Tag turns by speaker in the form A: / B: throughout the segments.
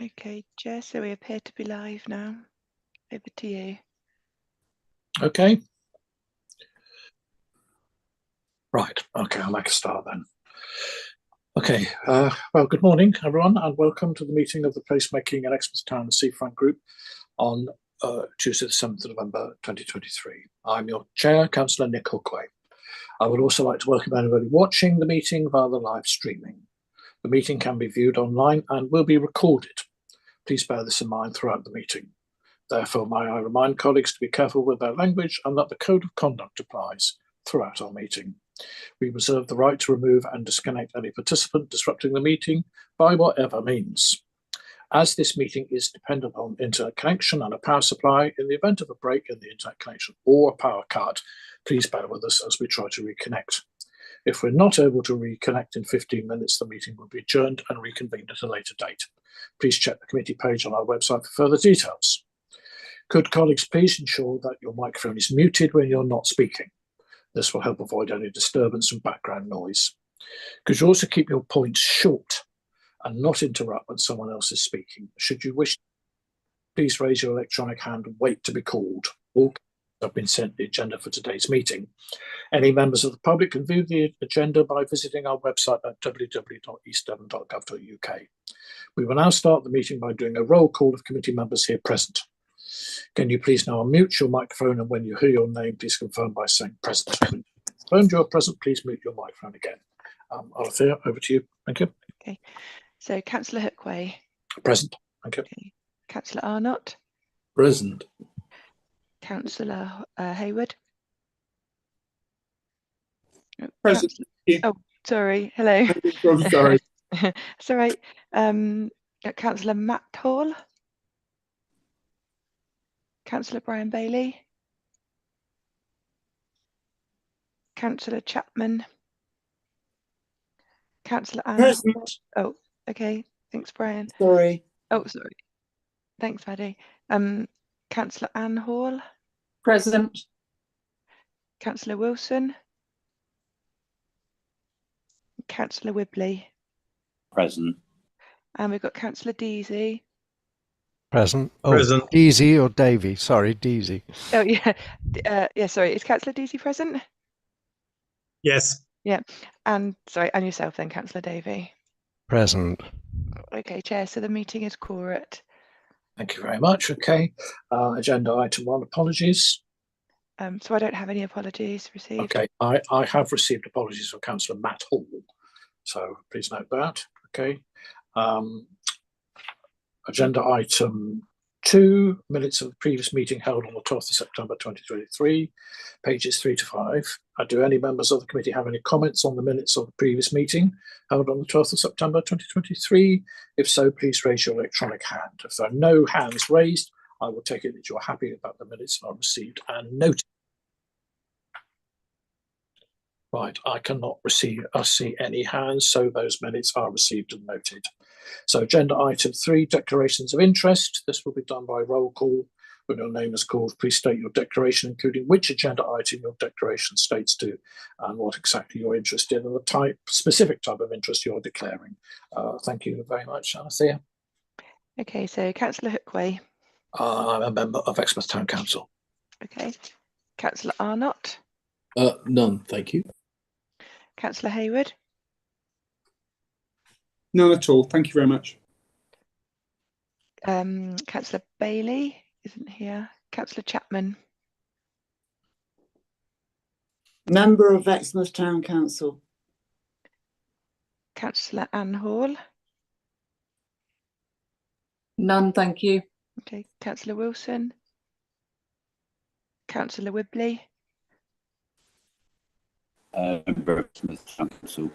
A: Okay, Chair, so we appear to be live now. Over to you.
B: Okay. Right, okay, I'll make a start then. Okay, well, good morning, everyone, and welcome to the meeting of the Placemaking and Exmouth Town and Seafront Group on Tuesday, the 7th of November 2023. I'm your chair, Councillor Nick Hookway. I would also like to welcome anybody watching the meeting via the live streaming. The meeting can be viewed online and will be recorded. Please bear this in mind throughout the meeting. Therefore, may I remind colleagues to be careful with their language and that the code of conduct applies throughout our meeting. We reserve the right to remove and disconnect any participant disrupting the meeting by whatever means. As this meeting is dependent on internet connection and a power supply, in the event of a break in the internet connection or a power cut, please bear with us as we try to reconnect. If we're not able to reconnect in 15 minutes, the meeting will be adjourned and reconvened at a later date. Please check the committee page on our website for further details. Could colleagues please ensure that your microphone is muted when you're not speaking? This will help avoid any disturbance and background noise. Could you also keep your points short and not interrupt when someone else is speaking? Should you wish, please raise your electronic hand and wait to be called. All have been sent the agenda for today's meeting. Any members of the public can view the agenda by visiting our website at www.eastdevon.gov.uk. We will now start the meeting by doing a roll call of committee members here present. Can you please now unmute your microphone, and when you hear your name, please confirm by saying present. When you're present, please mute your microphone again. Alethea, over to you. Thank you.
A: Okay, so Councillor Hookway.
B: Present. Thank you.
A: Okay. Councillor Arnott.
C: Present.
A: Councillor Hayward.
C: Present.
A: Oh, sorry. Hello.
C: I'm sorry.
A: It's all right. Councillor Matt Hall. Councillor Brian Bailey. Councillor Chapman. Councillor Anne.
C: Present.
A: Oh, okay. Thanks, Brian.
C: Sorry.
A: Oh, sorry. Thanks, Maddie. Councillor Anne Hall.
C: Present.
A: Councillor Wilson. Councillor Wibley.
C: Present.
A: And we've got Councillor Deasy.
D: Present. Oh,
C: Present.
D: Deasy or Davy? Sorry, Deasy.
A: Oh, yeah. Yeah, sorry. Is Councillor Deasy present?
C: Yes.
A: Yeah. And sorry, and yourself then, Councillor Davy.
D: Present.
A: Okay, Chair. So the meeting is quorate.
B: Thank you very much. Okay. Agenda item 1, apologies.
A: So I don't have any apologies received.
B: Okay. I have received apologies from Councillor Matt Hall. So please note that. Okay. Agenda item 2, minutes of the previous meeting held on the 12th of September 2023, pages 3 to 5. Do any members of the committee have any comments on the minutes of the previous meeting held on the 12th of September 2023? If so, please raise your electronic hand. If there are no hands raised, I will take it that you're happy about the minutes are received and noted. Right, I cannot see any hands, so those minutes are received and noted. So agenda item 3, declarations of interest. This will be done by roll call. When your name is called, please state your declaration, including which agenda item your declaration states to and what exactly you're interested in and the specific type of interest you're declaring. Thank you very much, Alethea.
A: Okay, so Councillor Hookway.
B: I'm a member of Exmouth Town Council.
A: Okay. Councillor Arnott.
C: None, thank you.
A: Councillor Hayward.
C: None at all. Thank you very much.
A: Councillor Bailey isn't here. Councillor Chapman.
E: Member of Exmouth Town Council.
A: Councillor Anne Hall.
E: None, thank you.
A: Okay. Councillor Wilson. Councillor Wibley.
F: Member of Exmouth Town Council.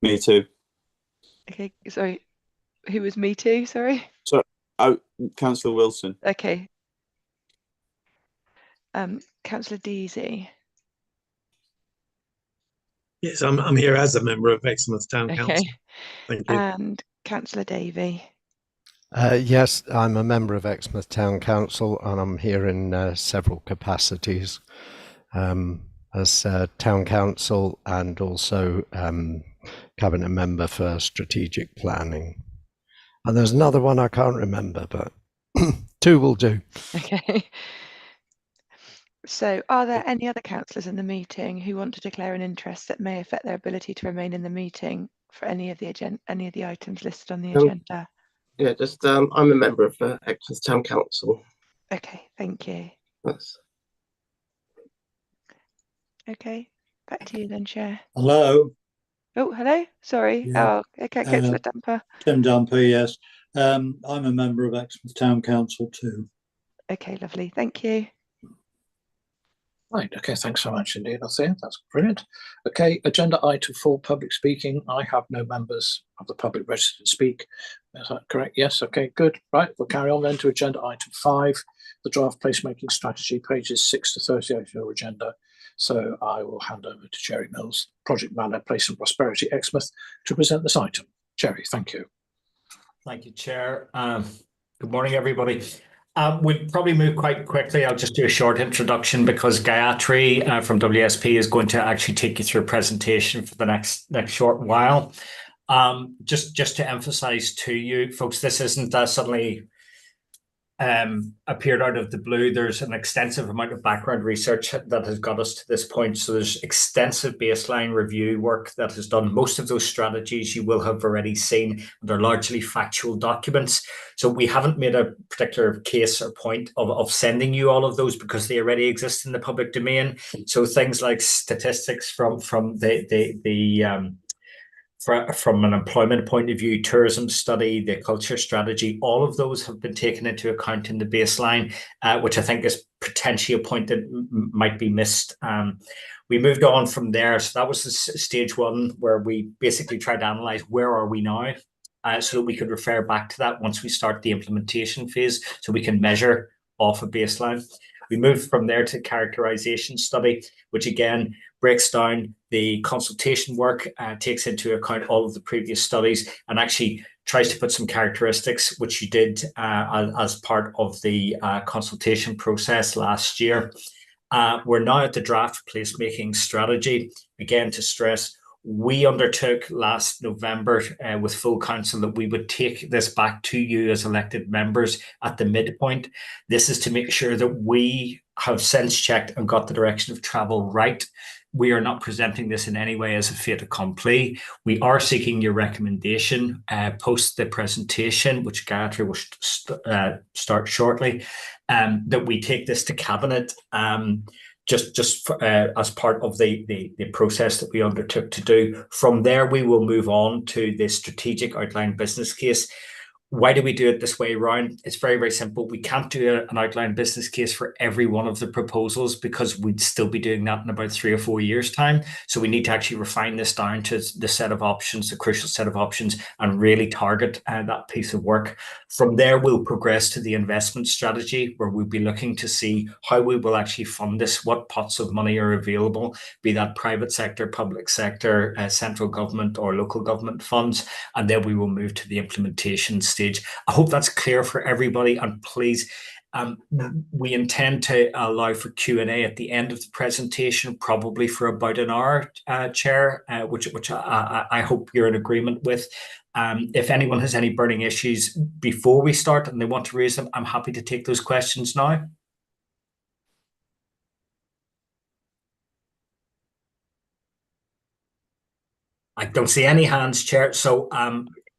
F: Me too.
A: Okay, sorry. Who was me too? Sorry.
F: So, Councillor Wilson.
A: Okay. Councillor Deasy.
G: Yes, I'm here as a member of Exmouth Town Council.
A: Okay.
G: Thank you.
A: And Councillor Davy.
D: Yes, I'm a member of Exmouth Town Council and I'm here in several capacities as Town Council and also Cabinet Member for Strategic Planning. And there's another one I can't remember, but 2 will do.
A: Okay. So are there any other councillors in the meeting who want to declare an interest that may affect their ability to remain in the meeting for any of the items listed on the agenda?
H: Yeah, just I'm a member of Exmouth Town Council.
A: Okay, thank you.
H: That's...
A: Okay, back to you then, Chair.
I: Hello.
A: Oh, hello. Sorry.
I: Yeah.
A: Oh, okay, Councillor Dumper.
I: Tim Dumper, yes. I'm a member of Exmouth Town Council too.
A: Okay, lovely. Thank you.
B: Right, okay, thanks so much indeed, Althea. That's brilliant. Okay, agenda item 4, public speaking. I have no members of the public registered to speak. Is that correct? Yes, okay, good. Right, we'll carry on then to agenda item 5, the draft placemaking strategy, pages 6 to 38 of your agenda. So I will hand over to Jerry Mills, Project Manager, Place and Prosperity, Exmouth, to present this item. Jerry, thank you.
J: Thank you, Chair. Good morning, everybody. We'll probably move quite quickly. I'll just do a short introduction because Gayatri from WSP is going to actually take you through a presentation for the next short while. Just to emphasize to you folks, this isn't suddenly appeared out of the blue. There's an extensive amount of background research that has got us to this point. So there's extensive baseline review work that has done. Most of those strategies you will have already seen. They're largely factual documents. So we haven't made a particular case or point of sending you all of those because they already exist in the public domain. So things like statistics from an employment point of view, tourism study, the culture strategy, all of those have been taken into account in the baseline, which I think is potentially a point that might be missed. We moved on from there. So that was the stage 1 where we basically tried to analyze where are we now, so that we could refer back to that once we start the implementation phase so we can measure off a baseline. We moved from there to characterization study, which again breaks down the consultation work, takes into account all of the previous studies, and actually tries to put some characteristics, which you did as part of the consultation process last year. We're now at the draft placemaking strategy. Again, to stress, we undertook last November with full council that we would take this back to you as elected members at the midpoint. This is to make sure that we have sense checked and got the direction of travel right. We are not presenting this in any way as a fait accompli. We are seeking your recommendation post the presentation, which Gayatri will start shortly, that we take this to Cabinet as part of the process that we undertook to do. From there, we will move on to the strategic outline business case. Why do we do it this way round? It's very, very simple. We can't do an outline business case for every one of the proposals because we'd still be doing that in about 3 or 4 years' time. So we need to actually refine this down to the set of options, the crucial set of options, and really target that piece of work. From there, we'll progress to the investment strategy, where we'll be looking to see how we will actually fund this, what pots of money are available, be that private sector, public sector, central government or local government funds. And then we will move to the implementation stage. I hope that's clear for everybody, and please, we intend to allow for Q&A at the end of the presentation, probably for about an hour, Chair, which I hope you're in agreement with. If anyone has any burning issues before we start and they want to raise them, I'm happy to take those questions now. I don't see any hands, Chair. So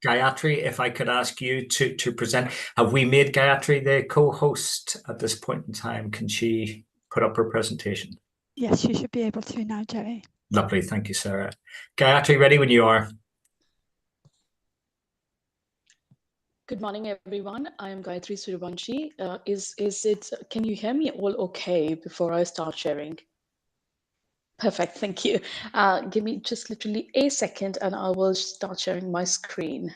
J: Gayatri, if I could ask you to present. Have we made Gayatri the co-host at this point in time? Can she put up her presentation?
K: Yes, you should be able to now, Jerry.
J: Lovely, thank you, Sarah. Gayatri, ready when you are.
L: Good morning, everyone. I am Gayatri Suryavanshi. Can you hear me all okay before I start sharing? Perfect, thank you. Give me just literally a second and I will start sharing my screen.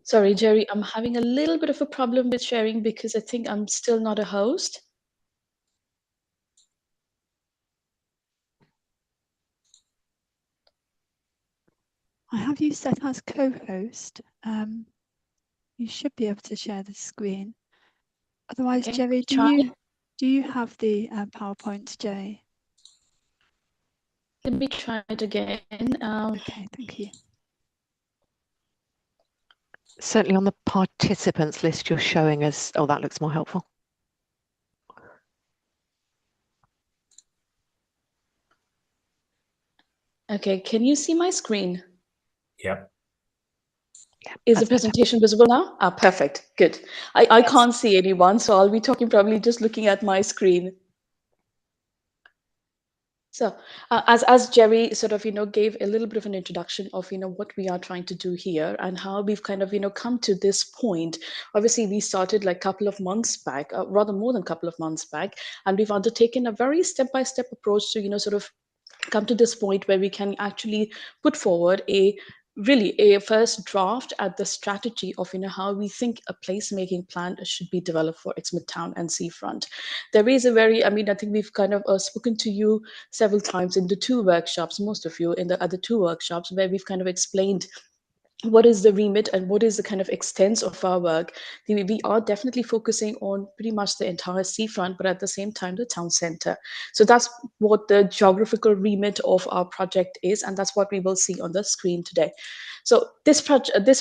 L: Sorry, Jerry, I'm having a little bit of a problem with sharing because I think I'm still not a host.
K: I have you set as co-host. You should be able to share the screen. Otherwise,
L: Okay,
K: Jerry, do Do you have the PowerPoint, Jay?
L: Let me try it again.
K: Okay, thank you.
M: Certainly on the participants list you're showing us. Oh, that looks more helpful.
L: Okay, can you see my screen?
J: Yep.
L: Is the presentation visible now? Ah, perfect. Good. I can't see anyone, so I'll be talking probably just looking at my screen. So as Jerry sort of, gave a little bit of an introduction of, what we are trying to do here and how we've kind of, come to this point. Obviously, we started like a couple of months back, rather more than a couple of months back, and we've undertaken a very step-by-step approach to, sort of come to this point where we can actually put forward a first draft at the strategy of how we think a placemaking plan should be developed for Exmouth Town and Seafront. There is a very, I think we've kind of spoken to you several times in the two workshops, most of you in the other two workshops, where we've kind of explained what is the remit and what is the kind of extent of our work. We are definitely focusing on pretty much the entire seafront, but at the same time, the town center. So that's what the geographical remit of our project is, and that's what we will see on the screen today. So this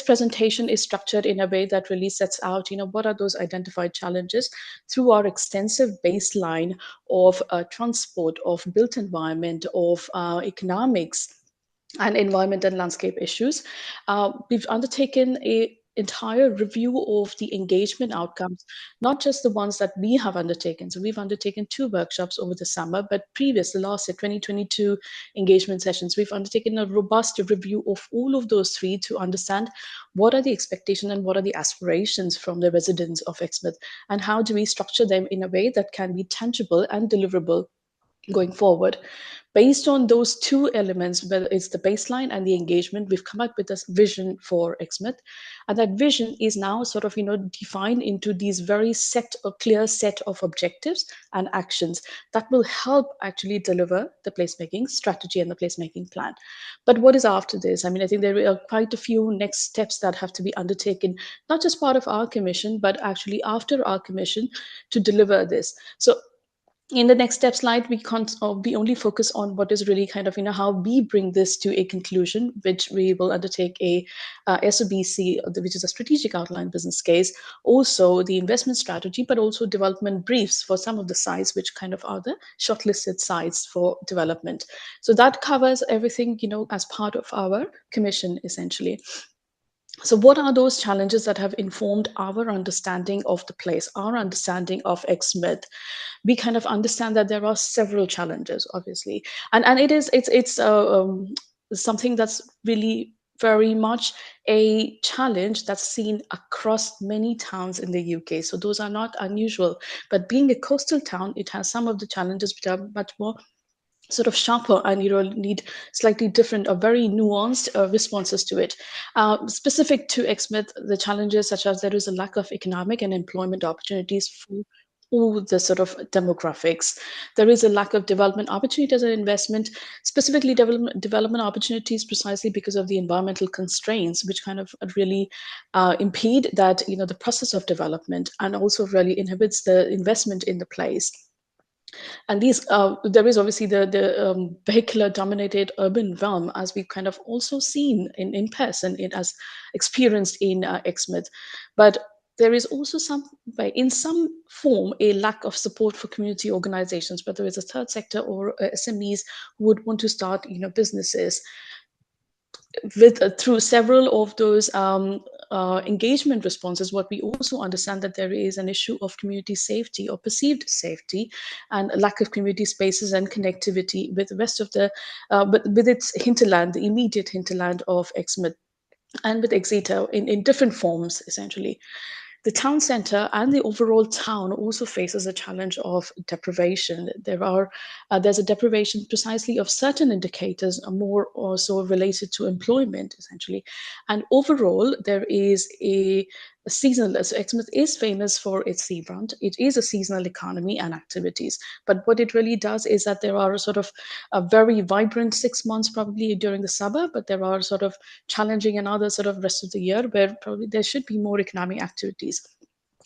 L: presentation is structured in a way that really sets out, what are those identified challenges through our extensive baseline of transport, of built environment, of economics, and environment and landscape issues. We've undertaken a entire review of the engagement outcomes, not just the ones that we have undertaken. So we've undertaken 2 workshops over the summer, but previous, the last 2022 engagement sessions, we've undertaken a robust review of all of those 3 to understand what are the expectations and what are the aspirations from the residents of Exmouth, and how do we structure them in a way that can be tangible and deliverable going forward. Based on those 2 elements, whether it's the baseline and the engagement, we've come up with this vision for Exmouth. And that vision is now sort of, defined into these very clear set of objectives and actions that will help actually deliver the placemaking strategy and the placemaking plan. But what is after this? I think there are quite a few next steps that have to be undertaken, not just part of our commission, but actually after our commission to deliver this. So in the next step slide, we only focus on what is really kind of, how we bring this to a conclusion, which we will undertake a SOBC, which is a strategic outline business case, also the investment strategy, but also development briefs for some of the sites, which kind of are the shortlisted sites for development. So that covers everything, as part of our commission, essentially. So what are those challenges that have informed our understanding of the place, our understanding of Exmouth? We kind of understand that there are several challenges, obviously, and it's something that's really very much a challenge that's seen across many towns in the UK. So those are not unusual, but being a coastal town, it has some of the challenges which are much more sort of sharper and need slightly different or very nuanced responses to it. Specific to Exmouth, the challenges such as there is a lack of economic and employment opportunities for all the sort of demographics. There is a lack of development opportunities and investment, specifically development opportunities precisely because of the environmental constraints, which kind of really impede that, the process of development, and also really inhibits the investment in the place. And these, there is obviously the vehicular dominated urban realm, as we've kind of also seen in person, as experienced in Exmouth. But there is also in some form, a lack of support for community organizations, whether it's a third sector or SMEs who would want to start, businesses. Through several of those engagement responses, what we also understand that there is an issue of community safety or perceived safety, and a lack of community spaces and connectivity with the rest of the, but with its hinterland, the immediate hinterland of Exmouth, and with Exeter in different forms, essentially. The town centre and the overall town also faces a challenge of deprivation. There's a deprivation precisely of certain indicators, more or so related to employment, essentially. And overall, there is a seasonal. So Exmouth is famous for its seafront. It is a seasonal economy and activities. But what it really does is that there are sort of a very vibrant 6 months probably during the summer, but there are sort of challenging another sort of rest of the year where probably there should be more economic activities.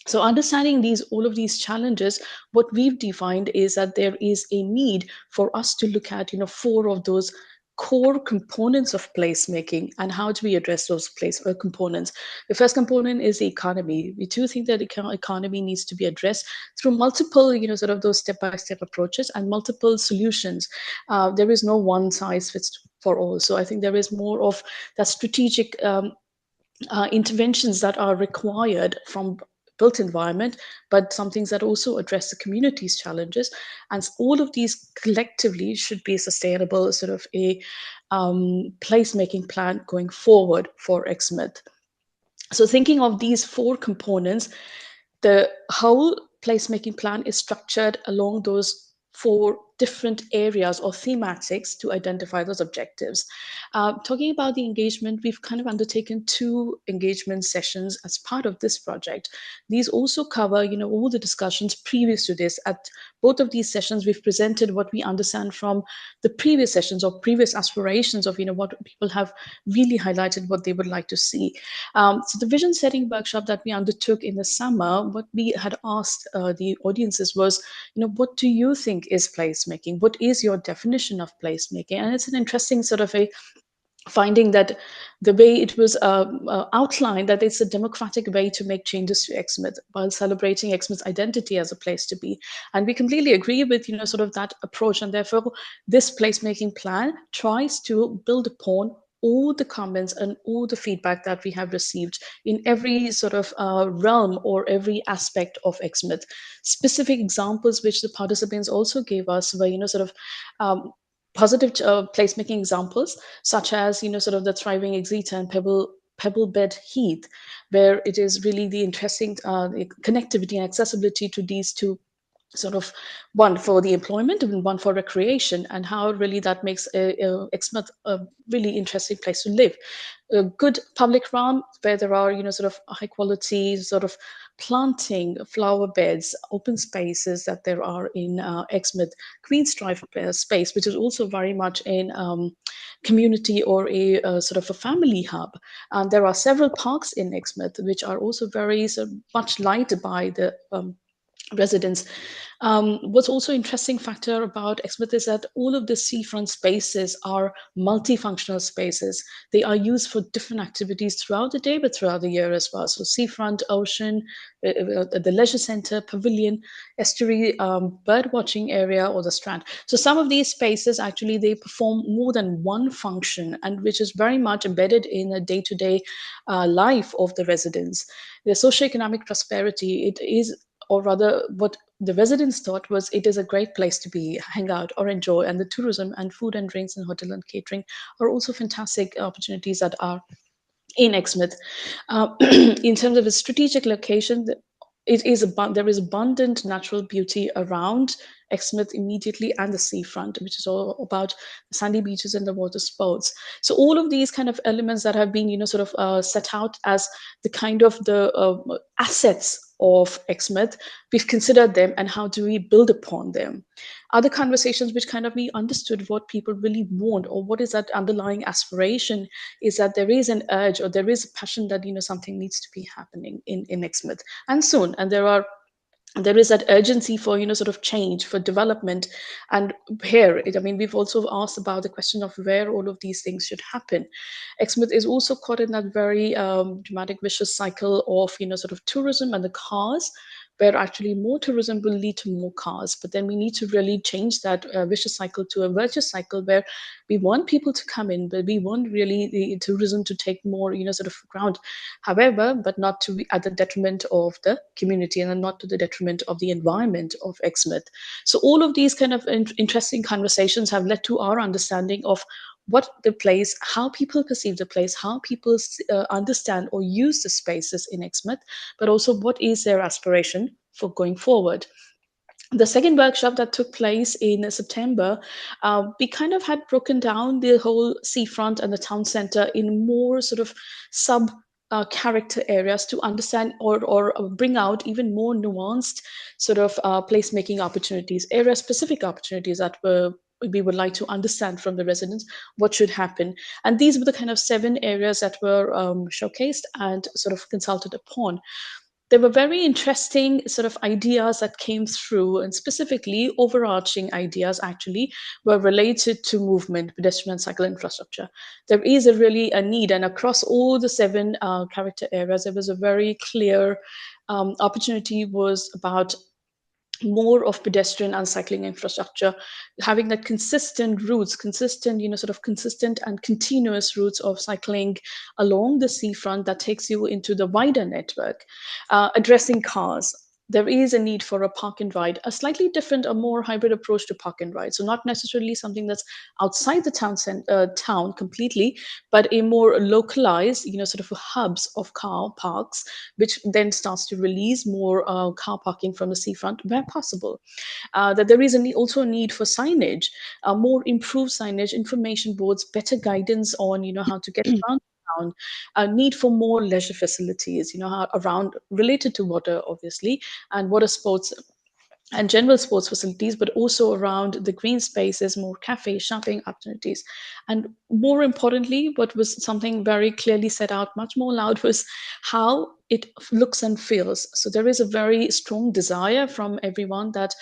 L: So understanding all of these challenges, what we've defined is that there is a need for us to look at, 4 of those core components of placemaking, and how do we address those components. The first component is the economy. We do think that the economy needs to be addressed through multiple, sort of those step-by-step approaches and multiple solutions. There is no one size fits for all. So I think there is more of that strategic interventions that are required from built environment, but some things that also address the community's challenges. And all of these collectively should be sustainable, sort of a placemaking plan going forward for Exmouth. So thinking of these 4 components, the whole placemaking plan is structured along those 4 different areas or thematics to identify those objectives. Talking about the engagement, we've kind of undertaken 2 engagement sessions as part of this project. These also cover, all the discussions previous to this. At both of these sessions, we've presented what we understand from the previous sessions or previous aspirations of, what people have really highlighted what they would like to see. So the vision setting workshop that we undertook in the summer, what we had asked the audiences was, what do you think is placemaking? What is your definition of placemaking? And it's an interesting sort of a finding that the way it was outlined, that it's a democratic way to make changes to Exmouth while celebrating Exmouth's identity as a place to be. And we completely agree with, sort of that approach. And therefore, this placemaking plan tries to build upon all the comments and all the feedback that we have received in every sort of realm or every aspect of Exmouth. Specific examples which the participants also gave us were, sort of positive placemaking examples, such as, sort of the thriving Exeter and Pebble Bed Heath, where it is really the interesting connectivity and accessibility to these 2, sort of one for the employment and one for recreation, and how really that makes Exmouth a really interesting place to live. A good public realm where there are, sort of high quality sort of planting, flower beds, open spaces that there are in Exmouth. Queen's Drive space, which is also very much in community or a sort of a family hub. And there are several parks in Exmouth which are also very sort of much liked by the residents. What's also interesting factor about Exmouth is that all of the seafront spaces are multifunctional spaces. They are used for different activities throughout the day, but throughout the year as well. So seafront, ocean, the leisure centre, pavilion, estuary, bird watching area, or the strand. So some of these spaces actually, they perform more than one function, and which is very much embedded in a day-to-day life of the residents. The socioeconomic prosperity, it is, or rather what the residents thought was, it is a great place to be, hang out or enjoy. And the tourism and food and drinks and hotel and catering are also fantastic opportunities that are in Exmouth. In terms of its strategic location, there is abundant natural beauty around Exmouth immediately, and the seafront, which is all about the sandy beaches and the water sports. So all of these kind of elements that have been, sort of set out as the kind of the assets of Exmouth, we've considered them and how do we build upon them. Other conversations which kind of we understood what people really want, or what is that underlying aspiration, is that there is an urge or there is a passion that, something needs to be happening in Exmouth, and soon. And there is that urgency for, sort of change, for development. And here, we've also asked about the question of where all of these things should happen. Exmouth is also caught in that very dramatic vicious cycle of, sort of tourism and the cars, where actually more tourism will lead to more cars. But then we need to really change that vicious cycle to a virtuous cycle, where we want people to come in, but we want really the tourism to take more, sort of ground. However, but not to be at the detriment of the community and not to the detriment of the environment of Exmouth. So all of these kind of interesting conversations have led to our understanding of what the place, how people perceive the place, how people understand or use the spaces in Exmouth, but also what is their aspiration for going forward. The second workshop that took place in September, we kind of had broken down the whole seafront and the town centre in more sort of sub character areas to understand or bring out even more nuanced sort of placemaking opportunities, area specific opportunities that we would like to understand from the residents what should happen. And these were the kind of 7 areas that were showcased and sort of consulted upon. there were very interesting sort of ideas that came through, and specifically overarching ideas actually were related to movement, pedestrian and cycle infrastructure. There is really a need, and across all the 7 character areas, there was a very clear opportunity was about more of pedestrian and cycling infrastructure, having that consistent routes, consistent, sort of consistent and continuous routes of cycling along the seafront that takes you into the wider network, addressing cars. There is a need for a park and ride, a slightly different, a more hybrid approach to park and ride. So not necessarily something that's outside the town completely, but a more localized, sort of hubs of car parks, which then starts to release more car parking from the seafront where possible. That there is also a need for signage, more improved signage, information boards, better guidance on how to get around town, a need for more leisure facilities, around related to water, obviously, and water sports and general sports facilities, but also around the green spaces, more cafe shopping opportunities. And more importantly, what was something very clearly set out much more loud was how it looks and feels. So there is a very strong desire from everyone that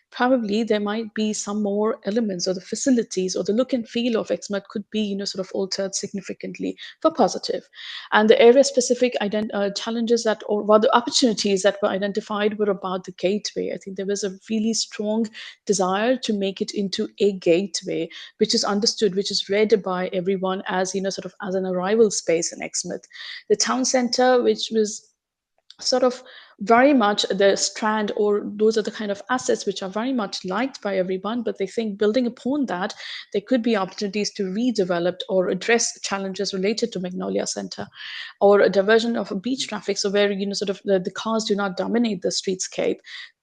L: probably there might be some more elements or the facilities or the look and feel of Exmouth could be, sort of altered significantly for positive. And the area specific challenges that, or rather opportunities that were identified were about the gateway. I think there was a really strong desire to make it into a gateway, which is understood, which is read by everyone as, sort of as an arrival space in Exmouth. The town center, which was sort of very much the strand, or those are the kind of assets which are very much liked by everyone, but they think building upon that there could be opportunities to redevelop or address challenges related to Magnolia Center, or a diversion of beach traffic, so where sort of the cars do not dominate the streetscape,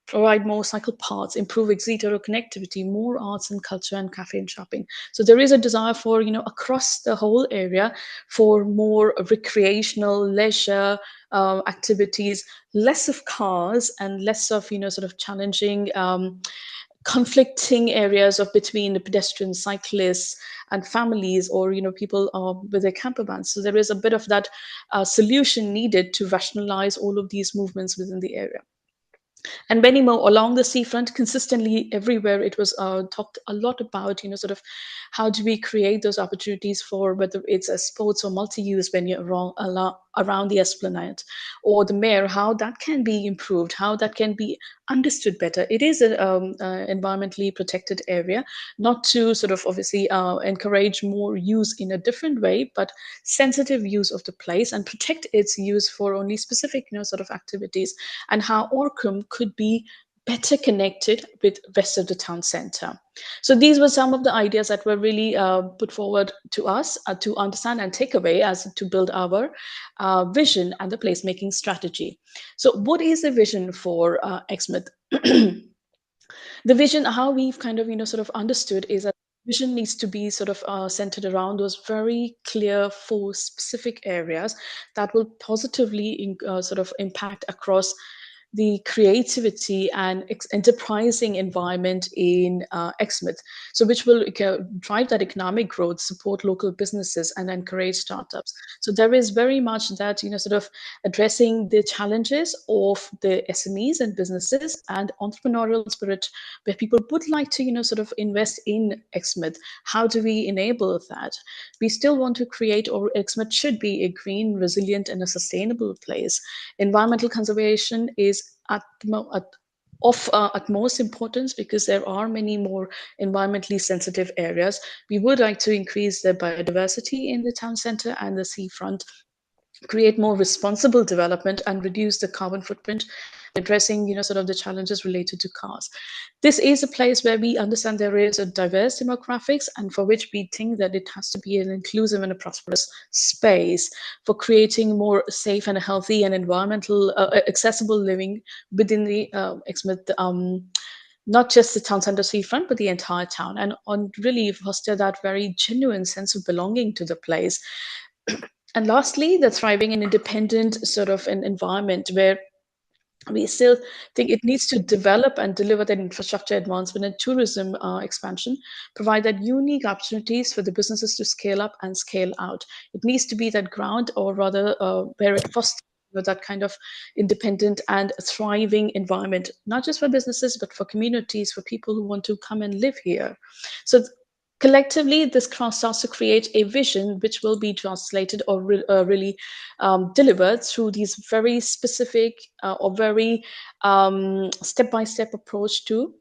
L: provide more cycle paths, improve exeter connectivity, more arts and culture and cafe and shopping. So there is a desire for, across the whole area for more recreational leisure activities, less of cars and less of, sort of challenging conflicting areas of between the pedestrians, cyclists, and families, or people with their camper vans. So there is a bit of that solution needed to rationalize all of these movements within the area. And many more along the seafront, consistently everywhere it was talked a lot about, sort of how do we create those opportunities for whether it's a sports or multi-use venue around the esplanade, or the mayor, how that can be improved, how that can be understood better. It is an environmentally protected area, not to sort of obviously encourage more use in a different way, but sensitive use of the place and protect its use for only specific, sort of activities, and how Orcum could be better connected with rest of the town center. So these were some of the ideas that were really put forward to us to understand and take away as to build our vision and the placemaking strategy. So what is the vision for Exmouth? The vision, how we've kind of, sort of understood is that vision needs to be sort of centered around those very clear 4 specific areas that will positively sort of impact across the creativity and enterprising environment in Exmouth. So which will drive that economic growth, support local businesses, and encourage startups. So there is very much that, sort of addressing the challenges of the SMEs and businesses and entrepreneurial spirit, where people would like to, sort of invest in Exmouth. How do we enable that? We still want to create, or Exmouth should be, a green, resilient, and a sustainable place. Environmental conservation is of utmost importance because there are many more environmentally sensitive areas. We would like to increase the biodiversity in the town center and the seafront, create more responsible development, and reduce the carbon footprint, addressing, sort of the challenges related to cars. This is a place where we understand there is a diverse demographics, and for which we think that it has to be an inclusive and a prosperous space for creating more safe and healthy and environmental accessible living within the Exmouth, not just the town center seafront, but the entire town, and on really foster that very genuine sense of belonging to the place. And lastly, the thriving and independent sort of an environment where we still think it needs to develop and deliver that infrastructure advancement and tourism expansion, provide that unique opportunities for the businesses to scale up and scale out. It needs to be that ground, or rather where it fosters that kind of independent and thriving environment, not just for businesses, but for communities, for people who want to come and live here. So collectively, this starts to create a vision which will be translated or really delivered through these very specific or very step-by-step approach to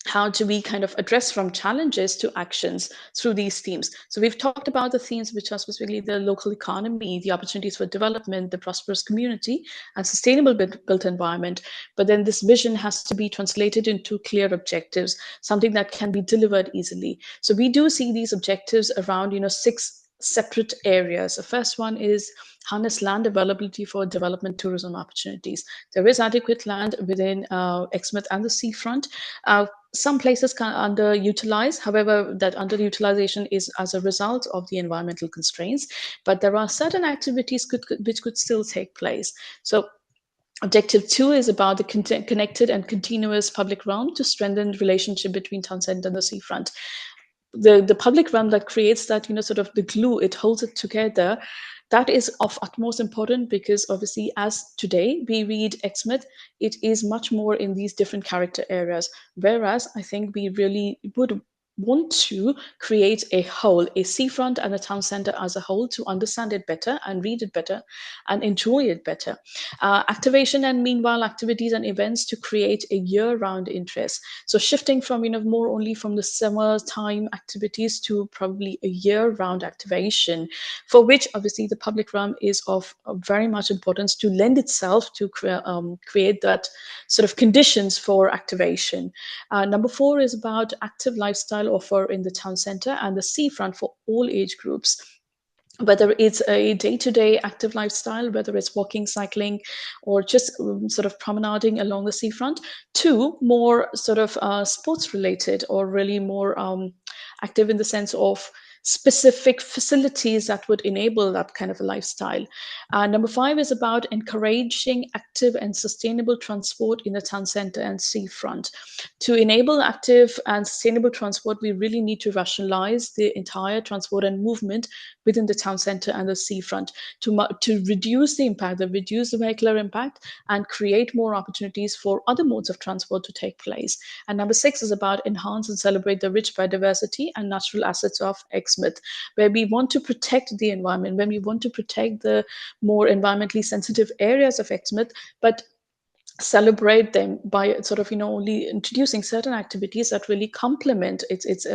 L: how do we kind of address from challenges to actions through these themes. So we've talked about the themes which are specifically the local economy, the opportunities for development, the prosperous community, and sustainable built environment. But then this vision has to be translated into clear objectives, something that can be delivered easily. So we do see these objectives around 6 separate areas. The first one is harness land availability for development tourism opportunities. There is adequate land within Exmouth and the seafront. Some places can underutilize. However, that underutilization is as a result of the environmental constraints, but there are certain activities which could still take place. So Objective 2 is about the connected and continuous public realm to strengthen the relationship between town centre and the seafront. The public realm that creates that, sort of the glue, it holds it together. That is of utmost importance because obviously as today we read Exmouth, it is much more in these different character areas. Whereas I think we really would want to create a whole, a seafront and a town centre as a whole, to understand it better and read it better and enjoy it better. Activation and meanwhile activities and events to create a year-round interest. So shifting from more only from the summertime activities to probably a year-round activation, for which obviously the public realm is of very much importance to lend itself to create that sort of conditions for activation. Number 4 is about active lifestyle offer in the town centre and the seafront for all age groups. Whether it's a day-to-day active lifestyle, whether it's walking, cycling, or just sort of promenading along the seafront, to more sort of sports-related or really more active in the sense of specific facilities that would enable that kind of a lifestyle. Number 5 is about encouraging active and sustainable transport in the town centre and seafront. To enable active and sustainable transport, we really need to rationalize the entire transport and movement within the town centre and the seafront to reduce the impact, reduce the vehicular impact, and create more opportunities for other modes of transport to take place. And number 6 is about enhance and celebrate the rich biodiversity and natural assets of Exmouth, where we want to protect the environment, when we want to protect the more environmentally sensitive areas of Exmouth, but celebrate them by sort of only introducing certain activities that really complement its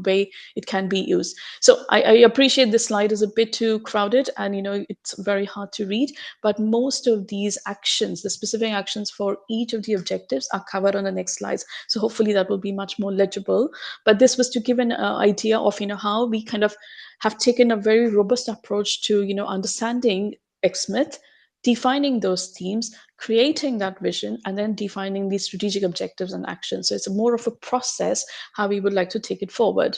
L: way it can be used. So I appreciate this slide is a bit too crowded and it's very hard to read, but most of these actions, the specific actions for each of the objectives, are covered on the next slides. So hopefully that will be much more legible. But this was to give an idea of how we kind of have taken a very robust approach to understanding Exmouth, defining those themes, creating that vision, and then defining these strategic objectives and actions. So it's more of a process how we would like to take it forward.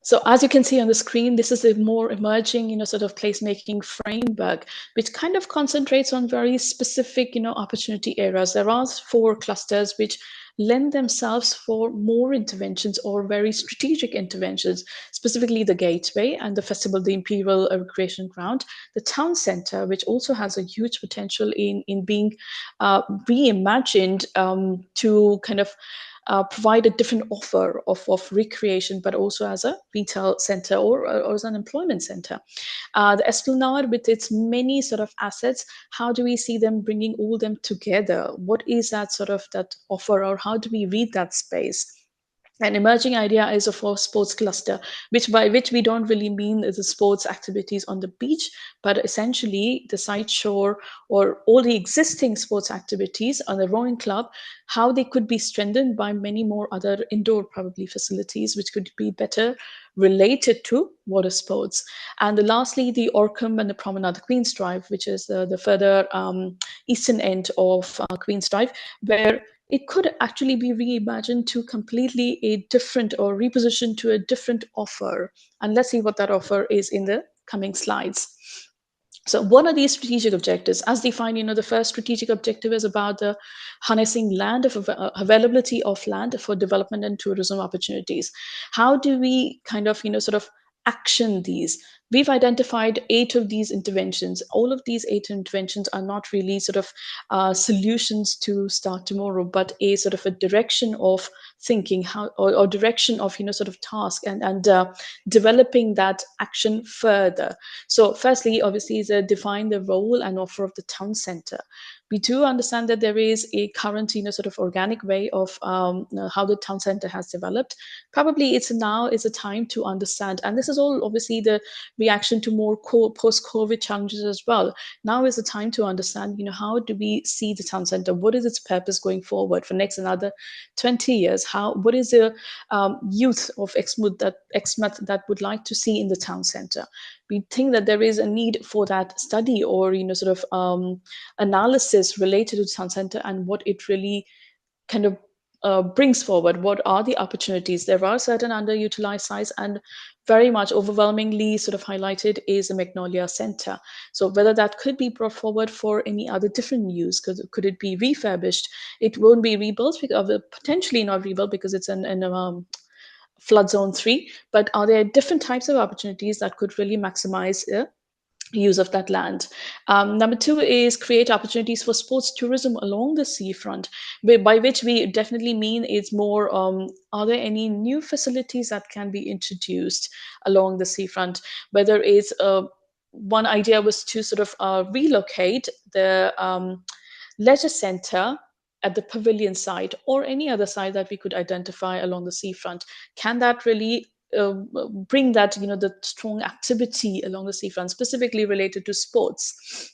L: So as you can see on the screen, this is a more emerging, sort of placemaking framework, which kind of concentrates on very specific, opportunity areas. There are 4 clusters which lend themselves for more interventions or very strategic interventions, specifically the gateway and the festival, the Imperial Recreation Ground, the town centre, which also has a huge potential in being reimagined to kind of provide a different offer of recreation, but also as a retail center or as an employment center. The Esplanade, with its many sort of assets, how do we see them bringing all them together? What is that sort of that offer, or how do we read that space? An emerging idea is a sports cluster, by which we don't really mean the sports activities on the beach, but essentially the side shore or all the existing sports activities on the rowing club, how they could be strengthened by many more other indoor probably facilities, which could be better related to water sports. And lastly, the Orcombe and the Promenade, the Queen's Drive, which is the further eastern end of Queen's Drive, where it could actually be reimagined to completely a different or repositioned to a different offer. And let's see what that offer is in the coming slides. So what are these strategic objectives? As defined, the first strategic objective is about the harnessing land of availability of land for development and tourism opportunities. How do we kind of, sort of action these? We've identified 8 of these interventions. All of these 8 interventions are not really sort of solutions to start tomorrow, but a sort of a direction of thinking, how or direction of sort of task and developing that action further. So firstly, obviously, is define the role and offer of the town center. We do understand that there is a current sort of organic way of how the town center has developed. Probably it's a time to understand, and this is all obviously the reaction to more post-COVID challenges as well. Now is the time to understand, how do we see the town center? What is its purpose going forward for next another 20 years? What is the youth of Exmouth that would like to see in the town center? We think that there is a need for that study or sort of analysis related to town center and what it really kind of brings forward. What are the opportunities? There are certain underutilized sites, and very much overwhelmingly sort of highlighted is the Magnolia Center. So whether that could be brought forward for any other different use, could it be refurbished? It won't be rebuilt, because potentially not rebuilt because it's in flood zone 3, but are there different types of opportunities that could really maximize use of that land? Number 2 is create opportunities for sports tourism along the seafront, by which we definitely mean it's more, are there any new facilities that can be introduced along the seafront? Whether it's one idea was to sort of relocate the leisure center at the pavilion site or any other site that we could identify along the seafront. Can that really bring that, the strong activity along the seafront, specifically related to sports?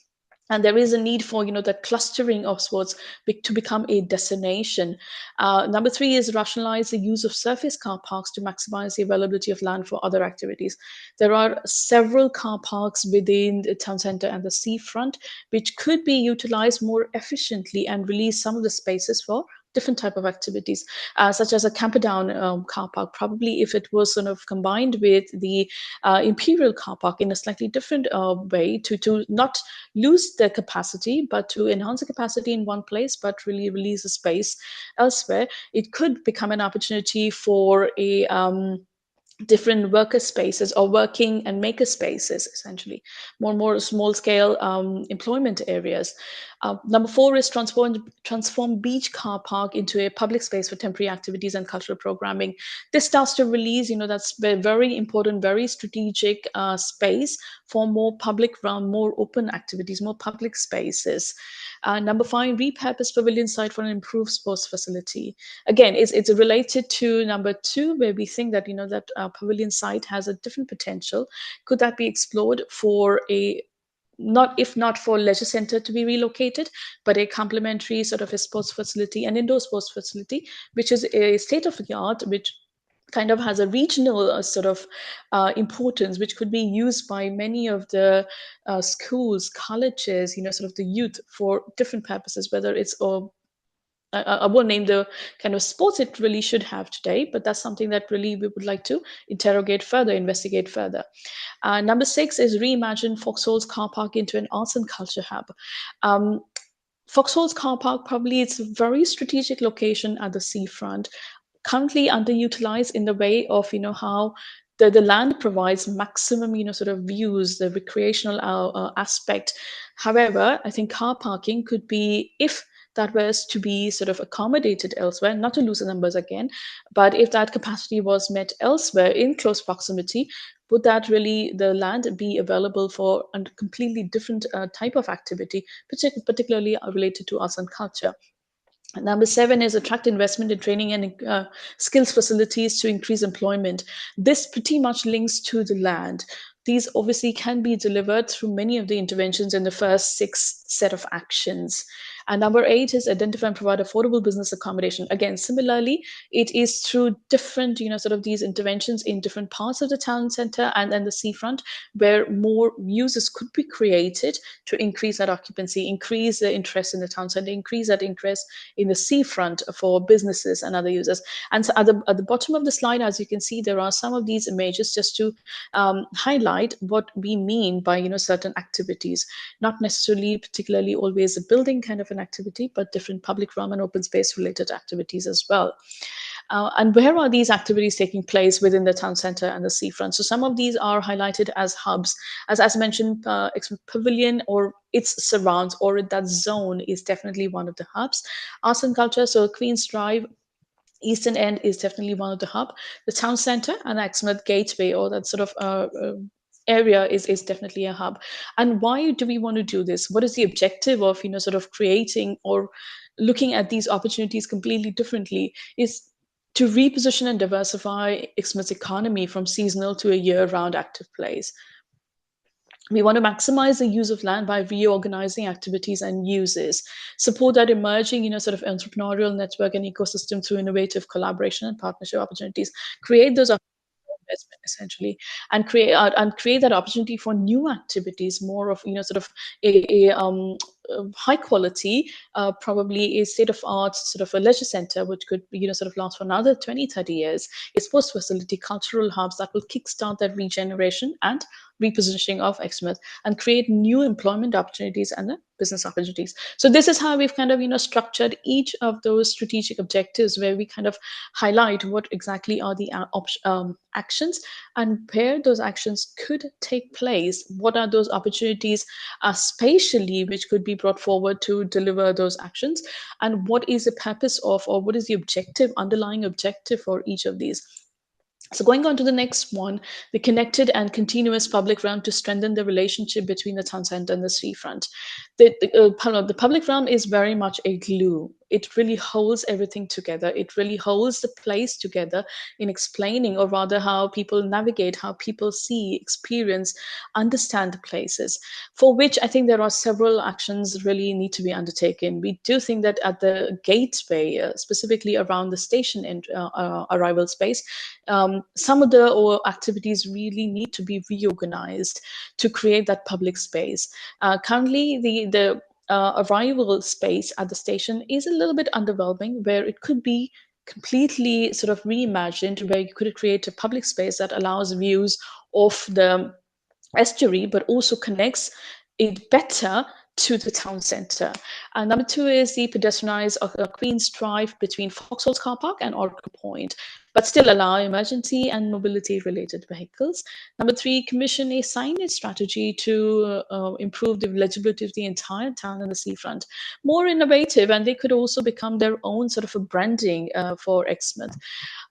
L: And there is a need for the clustering of sports to become a destination. Number 3 is rationalize the use of surface car parks to maximize the availability of land for other activities. There are several car parks within the town center and the seafront which could be utilized more efficiently and release some of the spaces for different type of activities, such as a Camperdown car park. Probably if it was sort of combined with the Imperial car park in a slightly different way to not lose the capacity, but to enhance the capacity in one place, but really release the space elsewhere, it could become an opportunity for a different worker spaces or working and maker spaces, essentially more small scale employment areas. Number 4 is transform beach car park into a public space for temporary activities and cultural programming. This starts to release, that's very important, very strategic space for more public realm, more open activities, more public spaces. Number 5, repurpose pavilion site for an improved sports facility. Again, it's related to number 2, where we think that that pavilion site has a different potential. Could that be explored for if not for leisure center to be relocated, but a complementary sort of a sports facility, an indoor sports facility, which is a state of the art, which kind of has a regional sort of importance, which could be used by many of the schools, colleges, sort of the youth for different purposes, whether it's I won't name the kind of sports it really should have today, but that's something that really we would like to interrogate further, investigate further. Number 6 is reimagine Foxholes car park into an arts and culture hub. Foxholes car park, probably it's a very strategic location at the seafront, currently underutilized in the way of how the land provides maximum sort of views, the recreational aspect. However, I think car parking could be, if that was to be sort of accommodated elsewhere, not to lose the numbers again, but if that capacity was met elsewhere in close proximity, would that really the land be available for a completely different type of activity, particularly related to arts and culture? Number 7 is attract investment in training and skills facilities to increase employment. This pretty much links to the land. These obviously can be delivered through many of the interventions in the first 6 set of actions. And number 8 is identify and provide affordable business accommodation. Again, similarly, it is through different, sort of these interventions in different parts of the town center and the seafront, where more uses could be created to increase that occupancy, increase the interest in the town center, increase that interest in the seafront for businesses and other users. And so at the bottom of the slide, as you can see, there are some of these images just to highlight what we mean by certain activities, not necessarily particularly always a building kind of an activity, but different public realm and open space related activities as well. And where are these activities taking place within the town center and the seafront? So some of these are highlighted as hubs. As mentioned, Exmouth Pavilion or its surrounds or that zone is definitely one of the hubs. Arts and culture, so Queen's Drive, Eastern End is definitely one of the hub. The town center and Exmouth Gateway or that sort of area is definitely a hub. And why do we want to do this? What is the objective of sort of creating or looking at these opportunities completely differently? Is to reposition and diversify Exmouth's economy from seasonal to a year-round active place. We want to maximize the use of land by reorganizing activities and uses, support that emerging, sort of entrepreneurial network and ecosystem through innovative collaboration and partnership opportunities, create those investment essentially, and create that opportunity for new activities, more of sort of a high quality, probably a state of art sort of a leisure center, which could sort of last for another 20-30 years, a sports facility, cultural hubs that will kickstart that regeneration and repositioning of Exmouth and create new employment opportunities and business opportunities. So this is how we've kind of structured each of those strategic objectives, where we kind of highlight what exactly are the actions and where those actions could take place. What are those opportunities spatially which could be brought forward to deliver those actions, and what is the purpose of, or what is the objective, underlying objective for each of these. So going on to the next one, the connected and continuous public realm to strengthen the relationship between the town centre and the seafront. The public realm is very much a glue. It really holds everything together. It really holds the place together in explaining, or rather how people navigate, how people see, experience, understand the places, for which I think there are several actions really need to be undertaken. We do think that at the gateway, specifically around the station and arrival space, some of the activities really need to be reorganized to create that public space. Currently, the arrival space at the station is a little bit underwhelming, where it could be completely sort of reimagined, where you could create a public space that allows views of the estuary, but also connects it better to the town centre. And number two is the pedestrianised Queen's Drive between Foxholes Car Park and Oracle Point, but still allow emergency and mobility related vehicles. Number three, commission a signage strategy to improve the legibility of the entire town and the seafront. More innovative, and they could also become their own sort of a branding for Exmouth.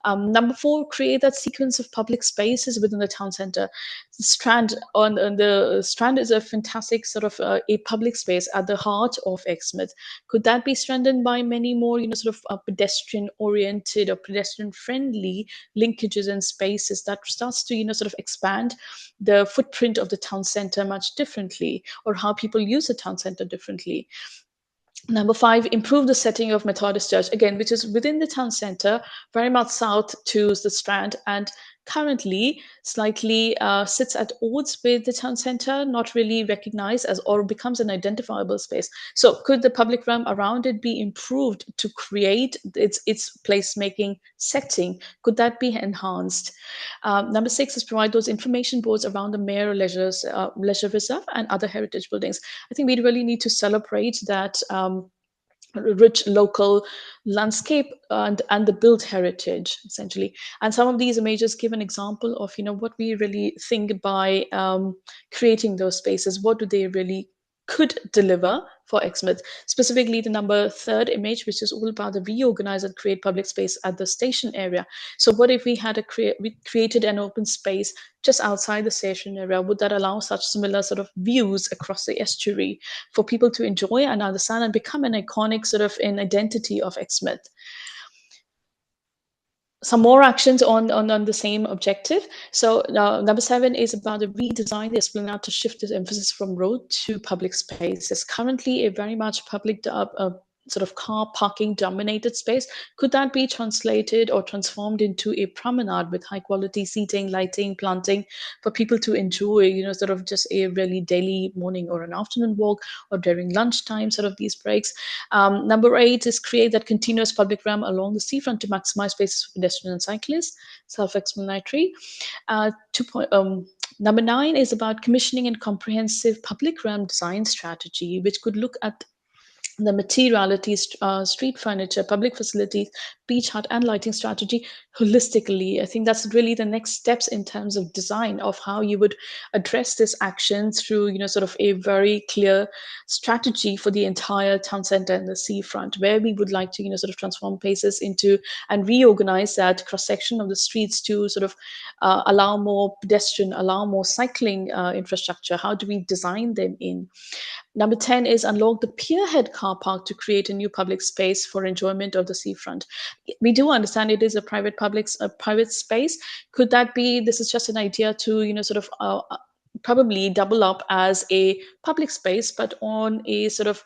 L: Number four, create that sequence of public spaces within the town centre. The Strand is a fantastic sort of a public space at the heart of Exmouth. Could that be strengthened by many more, sort of pedestrian-oriented or pedestrian-friendly linkages and spaces that starts to, sort of expand the footprint of the town centre much differently, or how people use the town centre differently. Number five, improve the setting of Methodist Church, again, which is within the town centre, very much south to the Strand, and currently slightly sits at odds with the town centre, not really recognized as, or becomes an identifiable space. So could the public realm around it be improved to create its placemaking setting? Could that be enhanced? Number six is provide those information boards around the Mayor Leisure Reserve and other heritage buildings. I think we really need to celebrate that rich local landscape and the built heritage, essentially. And some of these images give an example of what we really think by creating those spaces. What do they really could deliver for Exmouth? Specifically, the third image, which is all about the reorganize and create public space at the station area. So what if we had we created an open space just outside the station area? Would that allow such similar sort of views across the estuary for people to enjoy and understand and become an iconic sort of an identity of Exmouth? Some more actions on the same objective. So number seven is about the redesign the esplanade to shift the emphasis from road to public space. It's currently a very much public sort of car parking dominated space. Could that be translated or transformed into a promenade with high quality seating, lighting, planting for people to enjoy, sort of just a really daily morning or an afternoon walk, or during lunchtime, sort of these breaks. Number eight is create that continuous public realm along the seafront to maximize spaces for pedestrians and cyclists, self-explanatory. Number nine is about commissioning and comprehensive public realm design strategy, which could look at the materiality, street furniture, public facilities, beach hut and lighting strategy holistically. I think that's really the next steps in terms of design of how you would address this action through, sort of a very clear strategy for the entire town center and the seafront, where we would like to, sort of transform places into and reorganize that cross section of the streets to sort of allow more pedestrian, allow more cycling infrastructure. How do we design them in? Number 10 is unlock the Pierhead car park to create a new public space for enjoyment of the seafront. We do understand it is a private space. Could that be, this is just an idea to, sort of probably double up as a public space, but on a sort of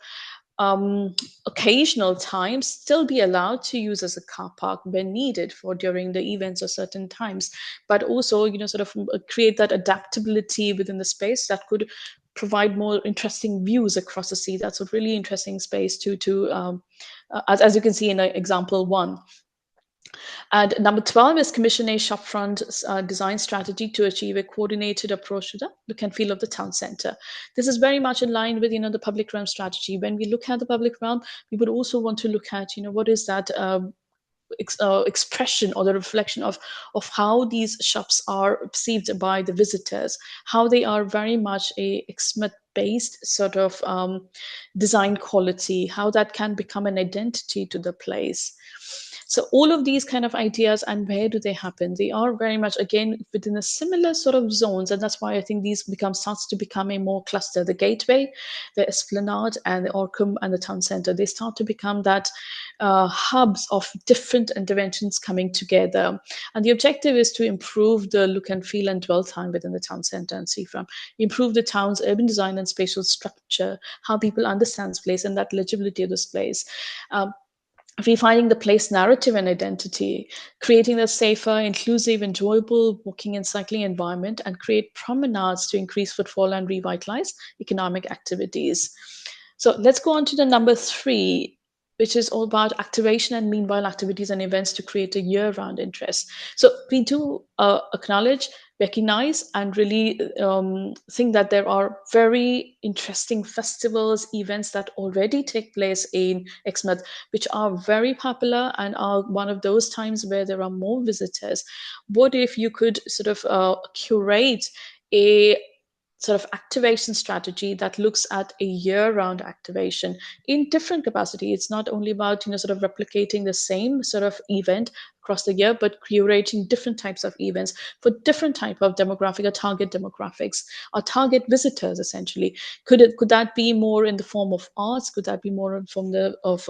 L: occasional times still be allowed to use as a car park when needed for during the events or certain times, but also, sort of create that adaptability within the space that could provide more interesting views across the sea. That's a really interesting space as you can see in example 1. And number 12 is commission a shopfront design strategy to achieve a coordinated approach to the look and feel of the town center. This is very much in line with, the public realm strategy. When we look at the public realm, we would also want to look at, what is that expression or the reflection of how these shops are perceived by the visitors, how they are very much a Exmouth based sort of design quality, how that can become an identity to the place. So all of these kind of ideas, and where do they happen? They are very much, again, within a similar sort of zones. And that's why I think these starts to become a more cluster. The Gateway, the Esplanade, and the Orcombe and the Town Centre, they start to become that hubs of different interventions coming together. And the objective is to improve the look and feel and dwell time within the town centre and seafront, improve the town's urban design and spatial structure, how people understand this place and that legibility of this place. Refining the place narrative and identity, creating a safer, inclusive, enjoyable walking and cycling environment, and create promenades to increase footfall and revitalize economic activities. So let's go on to the number 3, which is all about activation and meanwhile activities and events to create a year-round interest. So we do acknowledge, recognize, and really think that there are very interesting festivals, events that already take place in Exmouth, which are very popular and are one of those times where there are more visitors. What if you could sort of curate a sort of activation strategy that looks at a year-round activation in different capacity? It's not only about sort of replicating the same sort of event across the year, but curating different types of events for different type of demographic or target demographics or target visitors. Essentially, could that be more in the form of arts? Could that be more in form of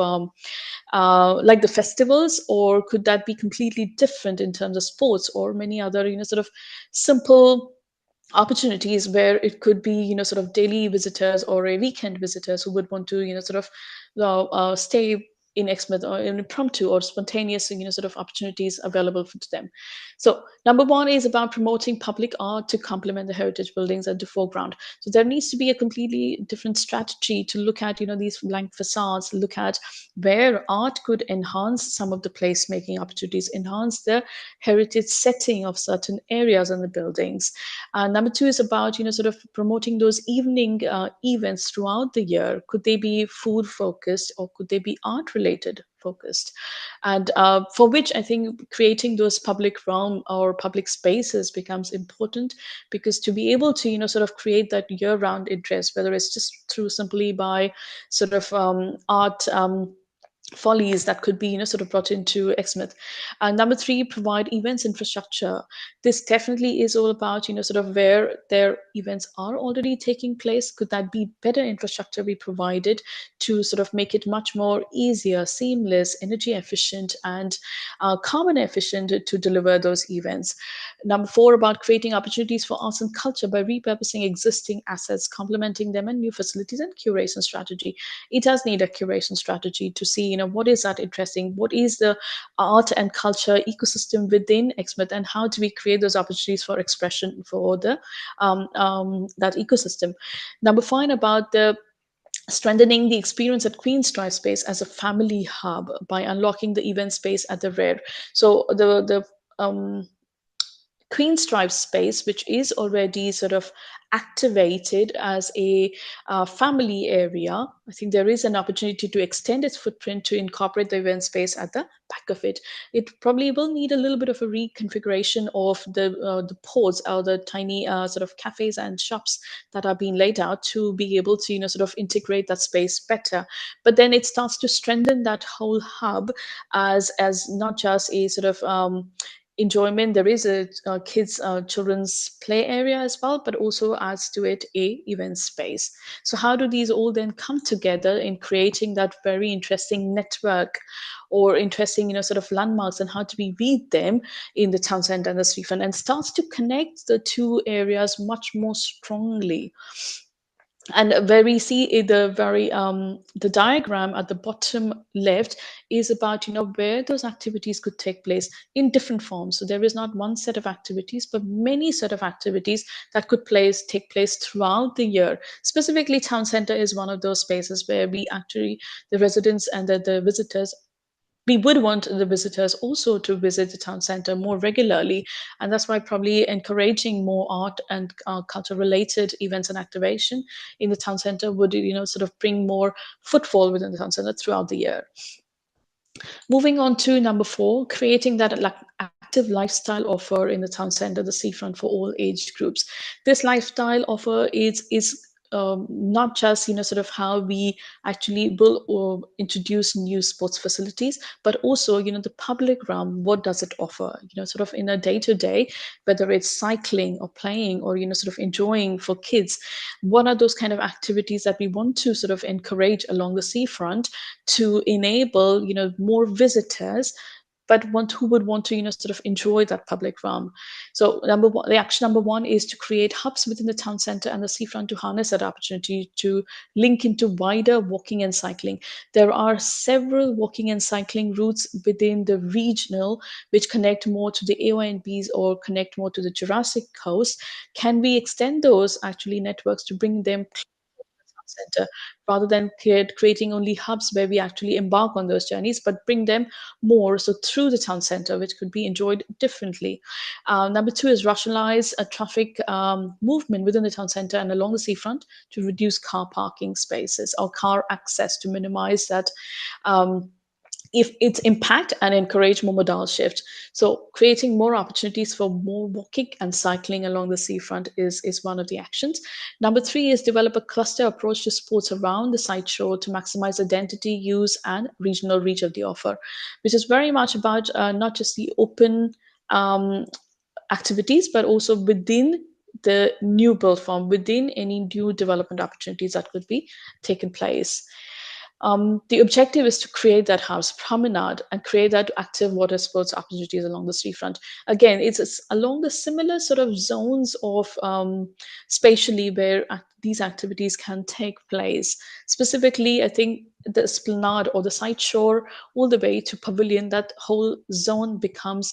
L: like the festivals, or could that be completely different in terms of sports or many other sort of simple opportunities where it could be sort of daily visitors or a weekend visitors who would want to sort of stay in Exmouth, or in impromptu or spontaneous sort of opportunities available to them. So number 1 is about promoting public art to complement the heritage buildings and to foreground. So there needs to be a completely different strategy to look at these blank facades, look at where art could enhance some of the placemaking opportunities, enhance the heritage setting of certain areas in the buildings. Number 2 is about sort of promoting those evening events throughout the year. Could they be food focused, or could they be art related focused? And for which I think creating those public realm or public spaces becomes important, because to be able to sort of create that year-round interest, whether it's just through simply by sort of art follies that could be sort of brought into Exmouth. And number 3, provide events infrastructure. This definitely is all about sort of where their events are already taking place. Could that be better infrastructure be provided to sort of make it much more easier, seamless, energy efficient, and carbon efficient to deliver those events? Number 4, about creating opportunities for arts and culture by repurposing existing assets, complementing them, and new facilities and curation strategy. It does need a curation strategy to see what is that interesting, what is the art and culture ecosystem within Exmouth, and how do we create those opportunities for expression for the that ecosystem. Number 5, about the strengthening the experience at Queen's Drive space as a family hub by unlocking the event space at the rear. So the Queen's Drive space, which is already sort of activated as a family area, I think there is an opportunity to extend its footprint to incorporate the event space at the back of it. It probably will need a little bit of a reconfiguration of the pods or the tiny sort of cafes and shops that are being laid out to be able to, sort of integrate that space better. But then it starts to strengthen that whole hub as not just a sort of enjoyment. There is a kids children's play area as well, but also adds to it a event space. So how do these all then come together in creating that very interesting network or interesting sort of landmarks, and how do we read them in the town centre and the Seafront, and starts to connect the two areas much more strongly. And where we see the very the diagram at the bottom left is about where those activities could take place in different forms. So there is not one set of activities, but many set of activities that could take place throughout the year. Specifically, town center is one of those spaces where we actually, the residents and the visitors, we would want the visitors also to visit the town center more regularly. And that's why probably encouraging more art and culture related events and activation in the town center would sort of bring more footfall within the town center throughout the year. Moving on to number 4, creating that active lifestyle offer in the town center, the Seafront, for all age groups. This lifestyle offer is not just sort of how we actually will introduce new sports facilities, but also the public realm. What does it offer? Sort of in a day-to-day, whether it's cycling or playing or sort of enjoying for kids. What are those kind of activities that we want to sort of encourage along the Seafront to enable more visitors, but who would want to sort of enjoy that public realm? So the action number 1 is to create hubs within the town center and the Seafront to harness that opportunity to link into wider walking and cycling. There are several walking and cycling routes within the regional which connect more to the AONBs or connect more to the Jurassic Coast. Can we extend those actually networks to bring them center rather than creating only hubs where we actually embark on those journeys, but bring them more so through the town center, which could be enjoyed differently. Number 2 is rationalize a traffic movement within the town center and along the Seafront to reduce car parking spaces or car access to minimize that if its impact and encourage more modal shift. So creating more opportunities for more walking and cycling along the Seafront is one of the actions. Number 3 is develop a cluster approach to sports around the site shore to maximize identity, use, and regional reach of the offer, which is very much about not just the open activities, but also within the new build form, within any new development opportunities that could be taken place. The objective is to create that house promenade and create that active water sports opportunities along the Seafront. Again, it's along the similar sort of zones of spatially where these activities can take place. Specifically, I think the esplanade or the side shore all the way to pavilion, that whole zone becomes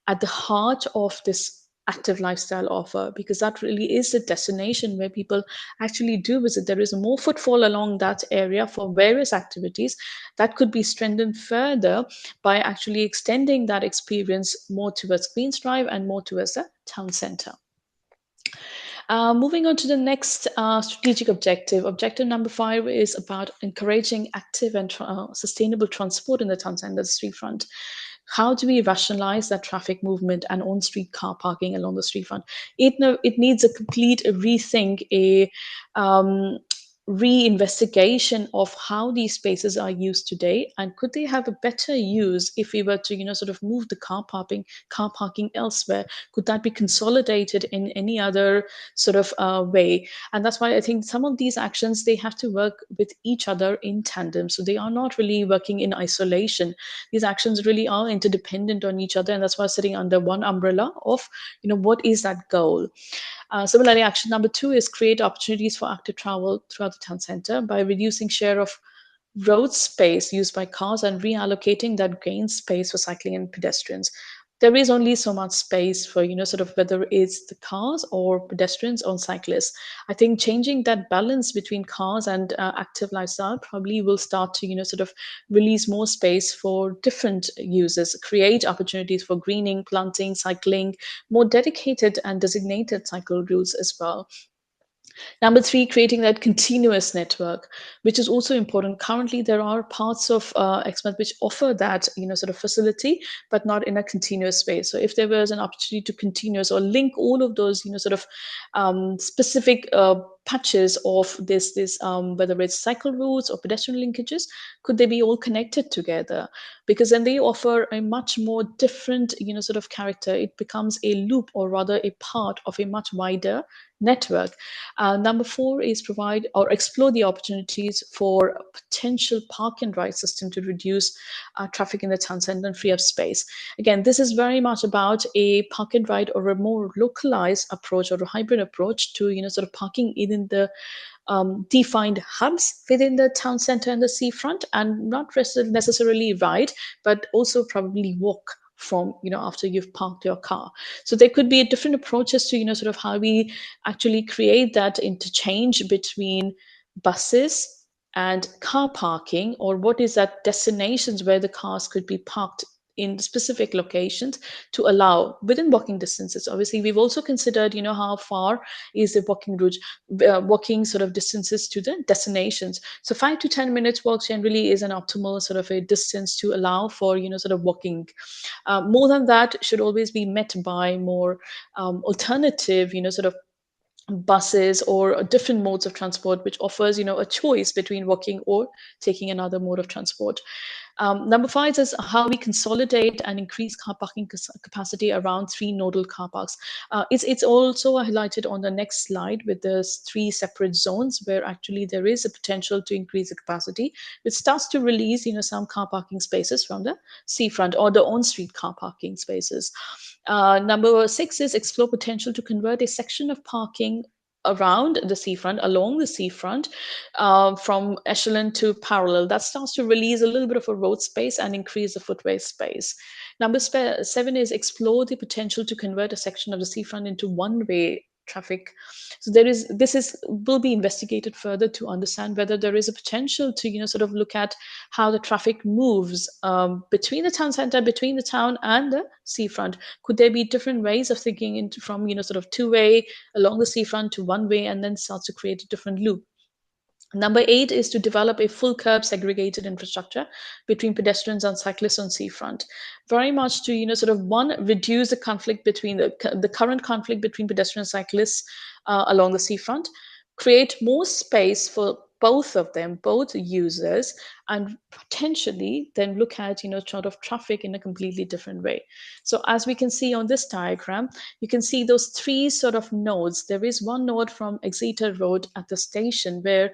L: at the heart of this active lifestyle offer, because that really is the destination where people actually do visit. There is more footfall along that area for various activities that could be strengthened further by actually extending that experience more towards Queen's Drive and more towards the town centre. Moving on to the next strategic objective. Objective number 5 is about encouraging active and sustainable transport in the town centre, the Seafront. How do we rationalize that traffic movement and on-street car parking along the Seafront? It needs a complete rethink, a reinvestigation of how these spaces are used today, and could they have a better use if we were to sort of move the car parking elsewhere? Could that be consolidated in any other sort of way? And that's why I think some of these actions, they have to work with each other in tandem, so they are not really working in isolation. These actions really are interdependent on each other, and that's why sitting under one umbrella of what is that goal. Similarly, action number 2 is create opportunities for active travel throughout the town centre by reducing share of road space used by cars and reallocating that gained space for cycling and pedestrians. There is only so much space for sort of whether it's the cars or pedestrians or cyclists. I think changing that balance between cars and active lifestyle probably will start to sort of release more space for different users, create opportunities for greening, planting, cycling, more dedicated and designated cycle routes as well. Number three, creating that continuous network, which is also important. Currently, there are parts of Exmouth which offer that, sort of facility, but not in a continuous way. So if there was an opportunity to continuous or link all of those, sort of specific patches of this, whether it's cycle routes or pedestrian linkages, could they be all connected together? Because then they offer a much more different, sort of character. It becomes a loop, or rather a part of a much wider network. Number four is provide or explore the opportunities for a potential park and ride system to reduce traffic in the town center and free up space. Again, this is very much about a park and ride or a more localized approach or a hybrid approach to sort of parking in the defined hubs within the town center and the seafront, and not necessarily ride, but also probably walk from after you've parked your car. So there could be different approaches to sort of how we actually create that interchange between buses and car parking, or what is that destinations where the cars could be parked in specific locations to allow within walking distances. Obviously, we've also considered how far is the walking route, walking sort of distances to the destinations. So 5 to 10 minutes walk generally is an optimal sort of a distance to allow for sort of walking. More than that should always be met by more alternative sort of buses or different modes of transport, which offers a choice between walking or taking another mode of transport. Number five is how we consolidate and increase car parking capacity around 3 nodal car parks. It's also highlighted on the next slide with the 3 separate zones where actually there is a potential to increase the capacity, which starts to release some car parking spaces from the seafront or the on-street car parking spaces. Number 6 is explore potential to convert a section of parking around the seafront, along the seafront, from echelon to parallel. That starts to release a little bit of a road space and increase the footway space. Number 7 is explore the potential to convert a section of the seafront into one-way traffic. So will be investigated further to understand whether there is a potential to sort of look at how the traffic moves between the town center, between the town and the seafront. Could there be different ways of thinking from sort of two-way along the seafront to one way, and then starts to create a different loop? Number 8 is to develop a full curb segregated infrastructure between pedestrians and cyclists on seafront. Very much to, sort of reduce the conflict between the current conflict between pedestrians and cyclists along the seafront, create more space for both of them, both users, and potentially then look at, sort of traffic in a completely different way. So as we can see on this diagram, you can see those 3 sort of nodes. There is one node from Exeter Road at the station where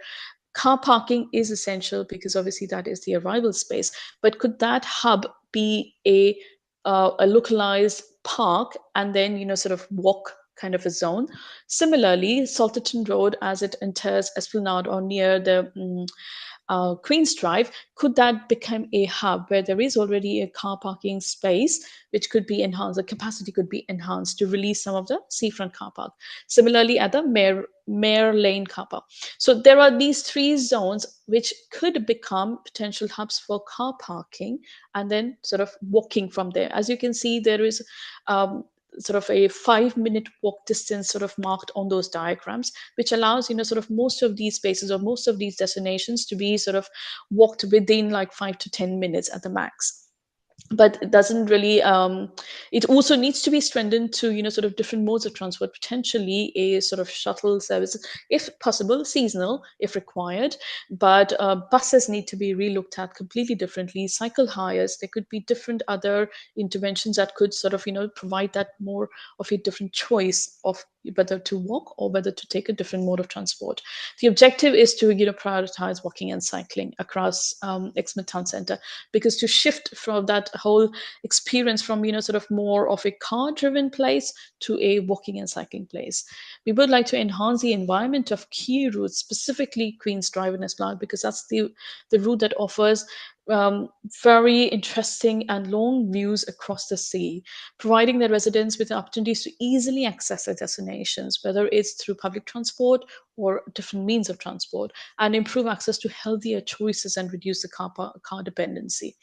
L: car parking is essential because obviously that is the arrival space. But could that hub be a localized park and then sort of walk kind of a zone? Similarly, Salterton Road, as it enters Esplanade or near the Queen's Drive, could that become a hub where there is already a car parking space which could be enhanced, the capacity could be enhanced to release some of the seafront car park? Similarly, at the Mare Lane car park. So there are these 3 zones which could become potential hubs for car parking and then sort of walking from there. As you can see, there is sort of a 5-minute walk distance sort of marked on those diagrams, which allows sort of most of these spaces or most of these destinations to be sort of walked within like 5 to 10 minutes at the max. But it doesn't really it also needs to be strengthened to sort of different modes of transport, potentially a sort of shuttle service if possible, seasonal if required. But buses need to be relooked at completely differently. Cycle hires, there could be different other interventions that could sort of provide that more of a different choice of whether to walk or whether to take a different mode of transport. The objective is to prioritize walking and cycling across Exmouth Town Centre, because to shift from that whole experience from sort of more of a car driven place to a walking and cycling place, we would like to enhance the environment of key routes, specifically Queen's Drive and Esplanade, because that's the route that offers very interesting and long views across the sea, providing the residents with opportunities to easily access their destinations, whether it's through public transport or different means of transport, and improve access to healthier choices and reduce the car dependency.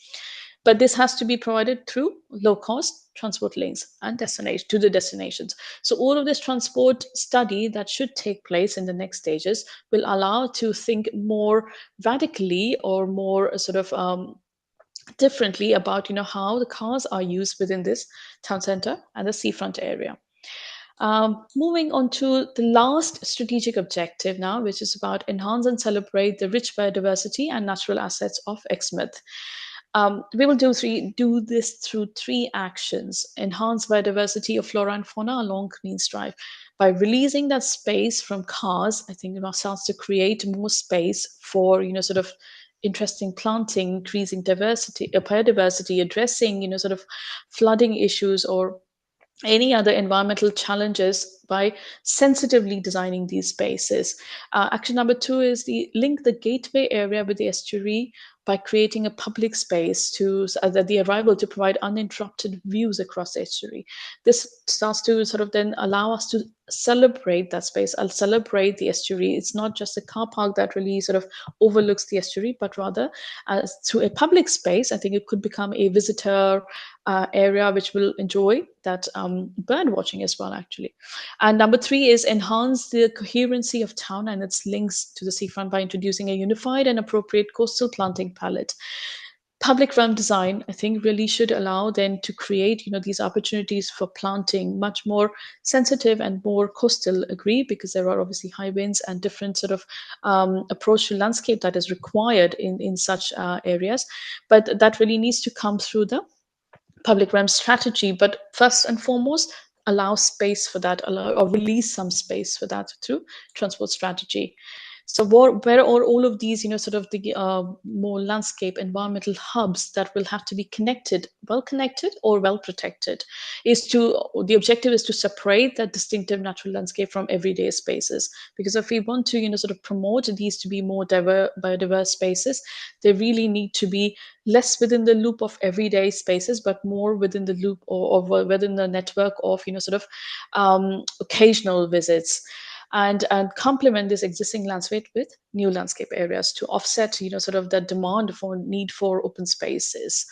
L: But this has to be provided through low-cost transport links and destination to the destinations. So all of this transport study that should take place in the next stages will allow to think more radically or more sort of differently about how the cars are used within this town center and the seafront area. Moving on to the last strategic objective now, which is about enhance and celebrate the rich biodiversity and natural assets of Exmouth. We will do this through 3 actions: enhance biodiversity of flora and fauna along Queen's Drive. By releasing that space from cars, I think it starts to create more space for sort of interesting planting, increasing biodiversity, addressing sort of flooding issues or any other environmental challenges by sensitively designing these spaces. Action number 2 is link the gateway area with the estuary by creating a public space at the arrival to provide uninterrupted views across the estuary. This starts to sort of then allow us to celebrate that space. I'll celebrate the estuary. It's not just a car park that really sort of overlooks the estuary, but rather through a public space, I think it could become a visitor area which will enjoy that bird watching as well, actually. And number 3 is enhance the coherency of town and its links to the seafront by introducing a unified and appropriate coastal planting palette. Public realm design, I think, really should allow then to create these opportunities for planting much more sensitive and more coastal, agree, because there are obviously high winds and different sort of approach to landscape that is required in such areas. But that really needs to come through the public realm strategy. But first and foremost, allow space for that, or release some space for that through transport strategy. So where are all of these, sort of the more landscape environmental hubs that will have to be well connected or well protected? The objective is to separate that distinctive natural landscape from everyday spaces. Because if we want to, sort of promote these to be more biodiverse spaces, they really need to be less within the loop of everyday spaces, but more within the loop or within the network of, sort of occasional visits. And complement this existing landscape with new landscape areas to offset, sort of the demand for need for open spaces.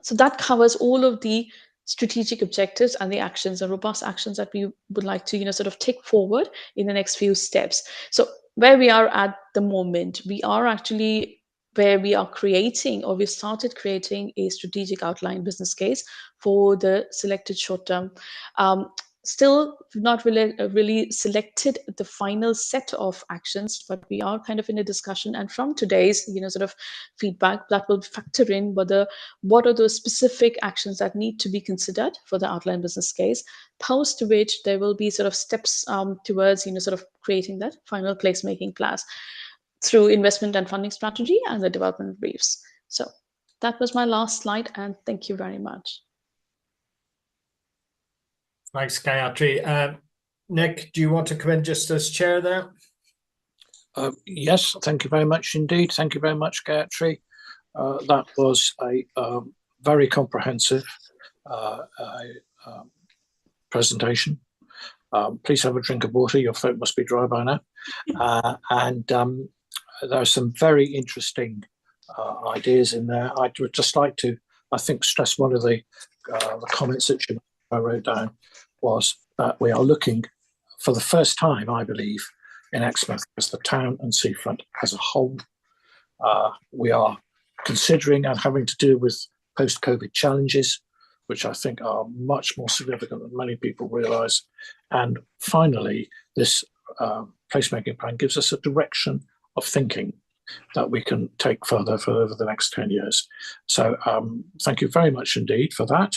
L: So that covers all of the strategic objectives and the actions and robust actions that we would like to, sort of take forward in the next few steps. So where we are at the moment, we are actually where we are creating, or we've started creating, a strategic outline business case for the selected short-term. Still not really selected the final set of actions, but we are kind of in a discussion. And from today's, sort of feedback, that will factor in what are those specific actions that need to be considered for the outline business case, post which there will be sort of steps towards, sort of creating that final placemaking plan through investment and funding strategy and the development briefs. So that was my last slide, and thank you very much.
J: Thanks, Gayatri. Nick, do you want to come in just as chair there?
B: Yes, thank you very much indeed. Thank you very much, Gayatri. That was a very comprehensive presentation. Please have a drink of water. Your throat must be dry by now. And there are some very interesting ideas in there. I would just like to, I think, stress one of the comments that I wrote down was that we are looking for the first time, I believe, in Exmouth as the town and seafront as a whole. We are considering and having to deal with post-COVID challenges, which I think are much more significant than many people realise. And finally, this placemaking plan gives us a direction of thinking that we can take further for over the next 10 years. So thank you very much indeed for that.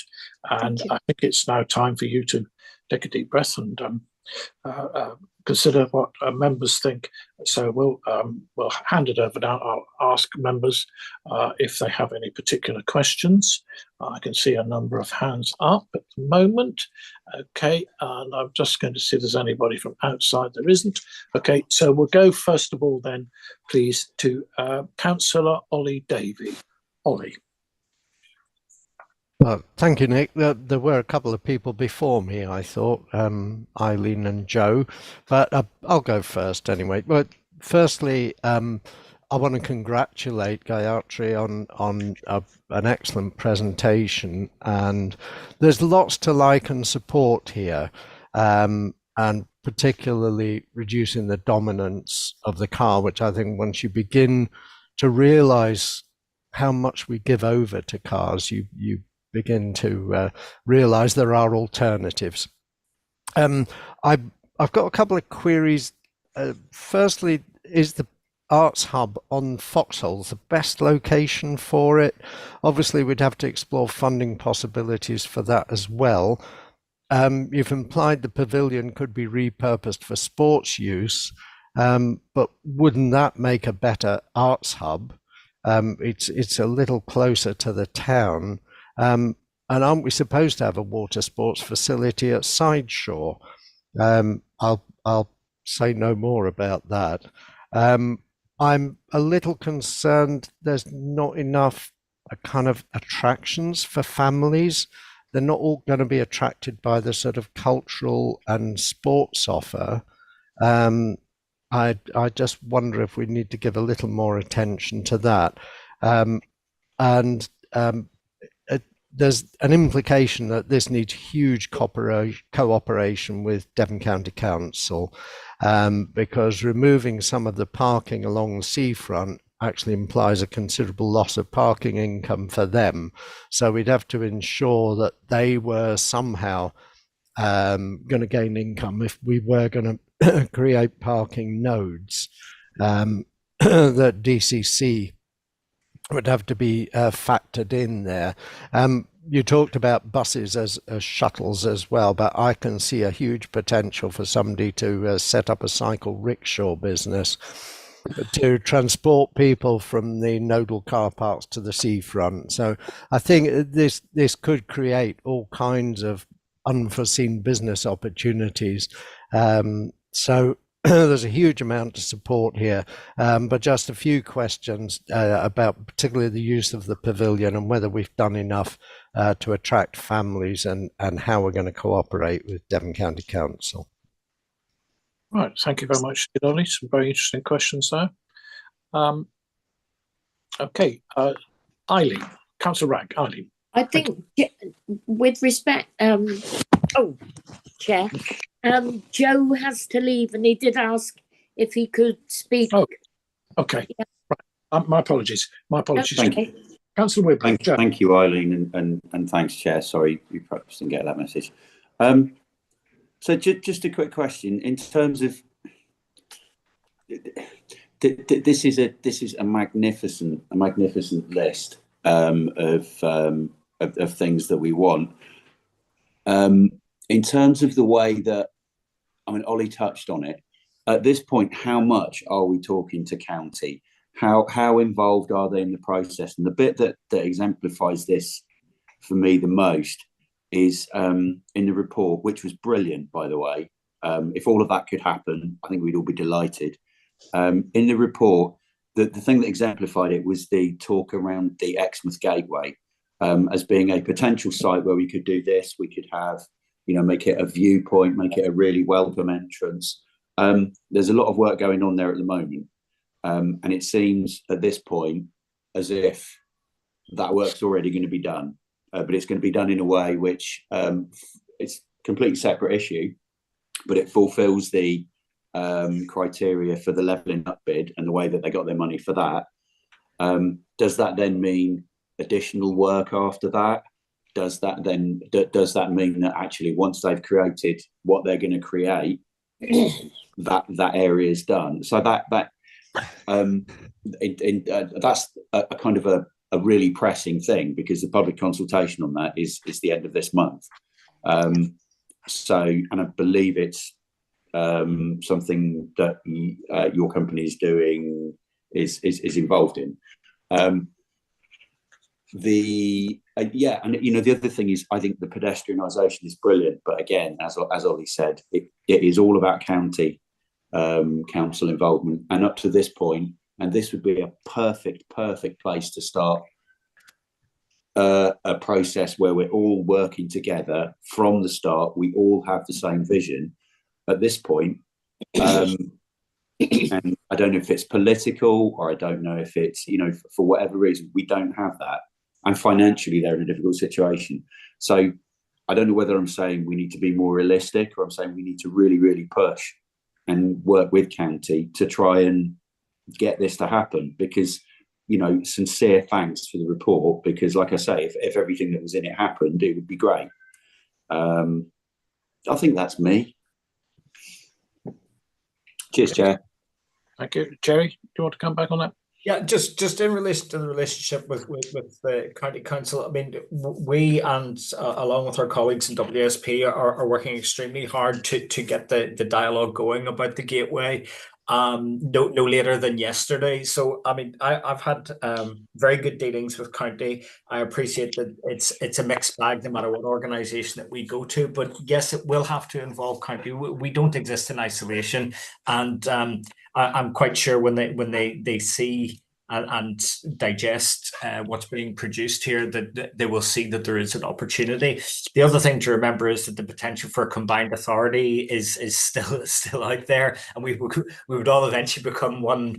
B: And I think it's now time for you to take a deep breath and consider what members think. So we'll hand it over now. I'll ask members if they have any particular questions. I can see a number of hands up at the moment. Okay, and I'm just going to see if there's anybody from outside. There isn't. Okay, so we'll go first of all then, please, to Councillor Ollie Davey. Ollie.
D: Well, thank you, Nick. There were a couple of people before me, I thought, Eileen and Joe, but I'll go first anyway. But firstly, want to congratulate Gayatri on an excellent presentation, and there's lots to like and support here, and particularly reducing the dominance of the car, which I think once you begin to realize how much we give over to cars, you begin to realize there are alternatives. I've got a couple of queries. Firstly, is the Arts Hub on Foxholes the best location for it? Obviously, we'd have to explore funding possibilities for that as well. You've implied the pavilion could be repurposed for sports use, but wouldn't that make a better arts hub? It's a little closer to the town, and aren't we supposed to have a water sports facility at Sideshore? I'll say no more about that. I'm a little concerned there's not enough kind of attractions for families. They're not all going to be attracted by the sort of cultural and sports offer. I just wonder if we need to give a little more attention to that. There's an implication that this needs huge cooperation with Devon County Council, because removing some of the parking along the seafront actually implies a considerable loss of parking income for them. So we'd have to ensure that they were somehow going to gain income if we were going to create parking nodes, that DCC would have to be factored in there. You talked about buses as shuttles as well, but I can see a huge potential for somebody to set up a cycle rickshaw business to transport people from the nodal car parks to the seafront. So I think this could create all kinds of unforeseen business opportunities. So there's a huge amount of support here, but just a few questions about particularly the use of the pavilion and whether we've done enough to attract families and how we're going to cooperate with Devon County Council.
B: Right, thank you very much, Dolly. Some very interesting questions there. Okay, Eileen, Councillor Ragg, Eileen.
N: I think, with respect, Chair, Joe has to leave, and he did ask if he could speak.
B: Oh, okay. Yeah. Right. My apologies. My apologies.
N: Thank you.
B: Councillor Whibley.
F: Thank you, Eileen, and thanks, Chair. Sorry, you perhaps didn't get that message. So just a quick question in terms of this is a magnificent list of things that we want. In terms of the way that, I mean, Ollie touched on it. At this point, how much are we talking to county? How involved are they in the process? And the bit that exemplifies this for me the most is in the report, which was brilliant, by the way. If all of that could happen, I think we'd all be delighted. In the report, the thing that exemplified it was the talk around the Exmouth Gateway as being a potential site where we could do this. We could have, make it a viewpoint, make it a really welcome entrance. There's a lot of work going on there at the moment. And it seems at this point as if that work's already going to be done. But it's going to be done in a way which it's a completely separate issue, but it fulfills the criteria for the levelling up bid and the way that they got their money for that. Does that then mean additional work after that? Does that mean that actually once they've created what they're going to create, that area is done? So that's a kind of a really pressing thing, because the public consultation on that is the end of this month. And I believe it's something that your company is doing, is involved in. The other thing is, I think the pedestrianisation is brilliant, but again, as Ollie said, it is all about county council involvement, and up to this point, and this would be a perfect place to start a process where we're all working together from the start. We all have the same vision. At this point, And I don't know if it's political, or I don't know if it's, you know, for whatever reason, we don't have that. And financially, they're in a difficult situation. So I don't know whether I'm saying we need to be more realistic, or I'm saying we need to really, really push and work with county to try and get this to happen. Because, you know, sincere thanks for the report, because like I say, if everything that was in it happened, it would be great. I think that's me. Cheers, Chair.
B: Thank you. Jerry, do you want to come back on that?
J: Yeah, just in relation to the relationship with the county council, I mean, we and along with our colleagues in WSP are working extremely hard to get the dialogue going about the gateway. No later than yesterday. So I mean, I've had very good dealings with county. I appreciate that it's a mixed bag no matter what organisation that we go to. But yes, it will have to involve county. We don't exist in isolation, and I'm quite sure when they see and digest what's being produced here, that they will see that there is an opportunity. The other thing to remember is that the potential for a combined authority is still out there, and we would all eventually become one.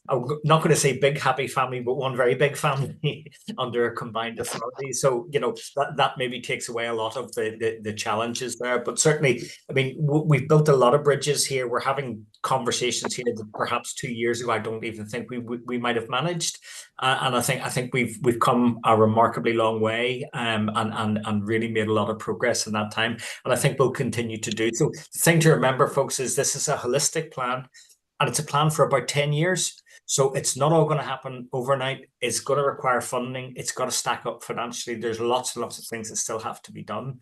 J: I'm not going to say big happy family, but one very big family under a combined authority. So, you know, that maybe takes away a lot of the challenges there. But certainly, I mean, we've built a lot of bridges here. We're having conversations here that perhaps 2 years ago I don't even think we might have managed. And I think we've come a remarkably long way, and really made a lot of progress in that time. And I think we'll continue to do so. The thing to remember, folks, is this is a holistic plan, and it's a plan for about 10 years. So it's not all going to happen overnight. It's going to require funding. It's got to stack up financially. There's lots and lots of things that still have to be done.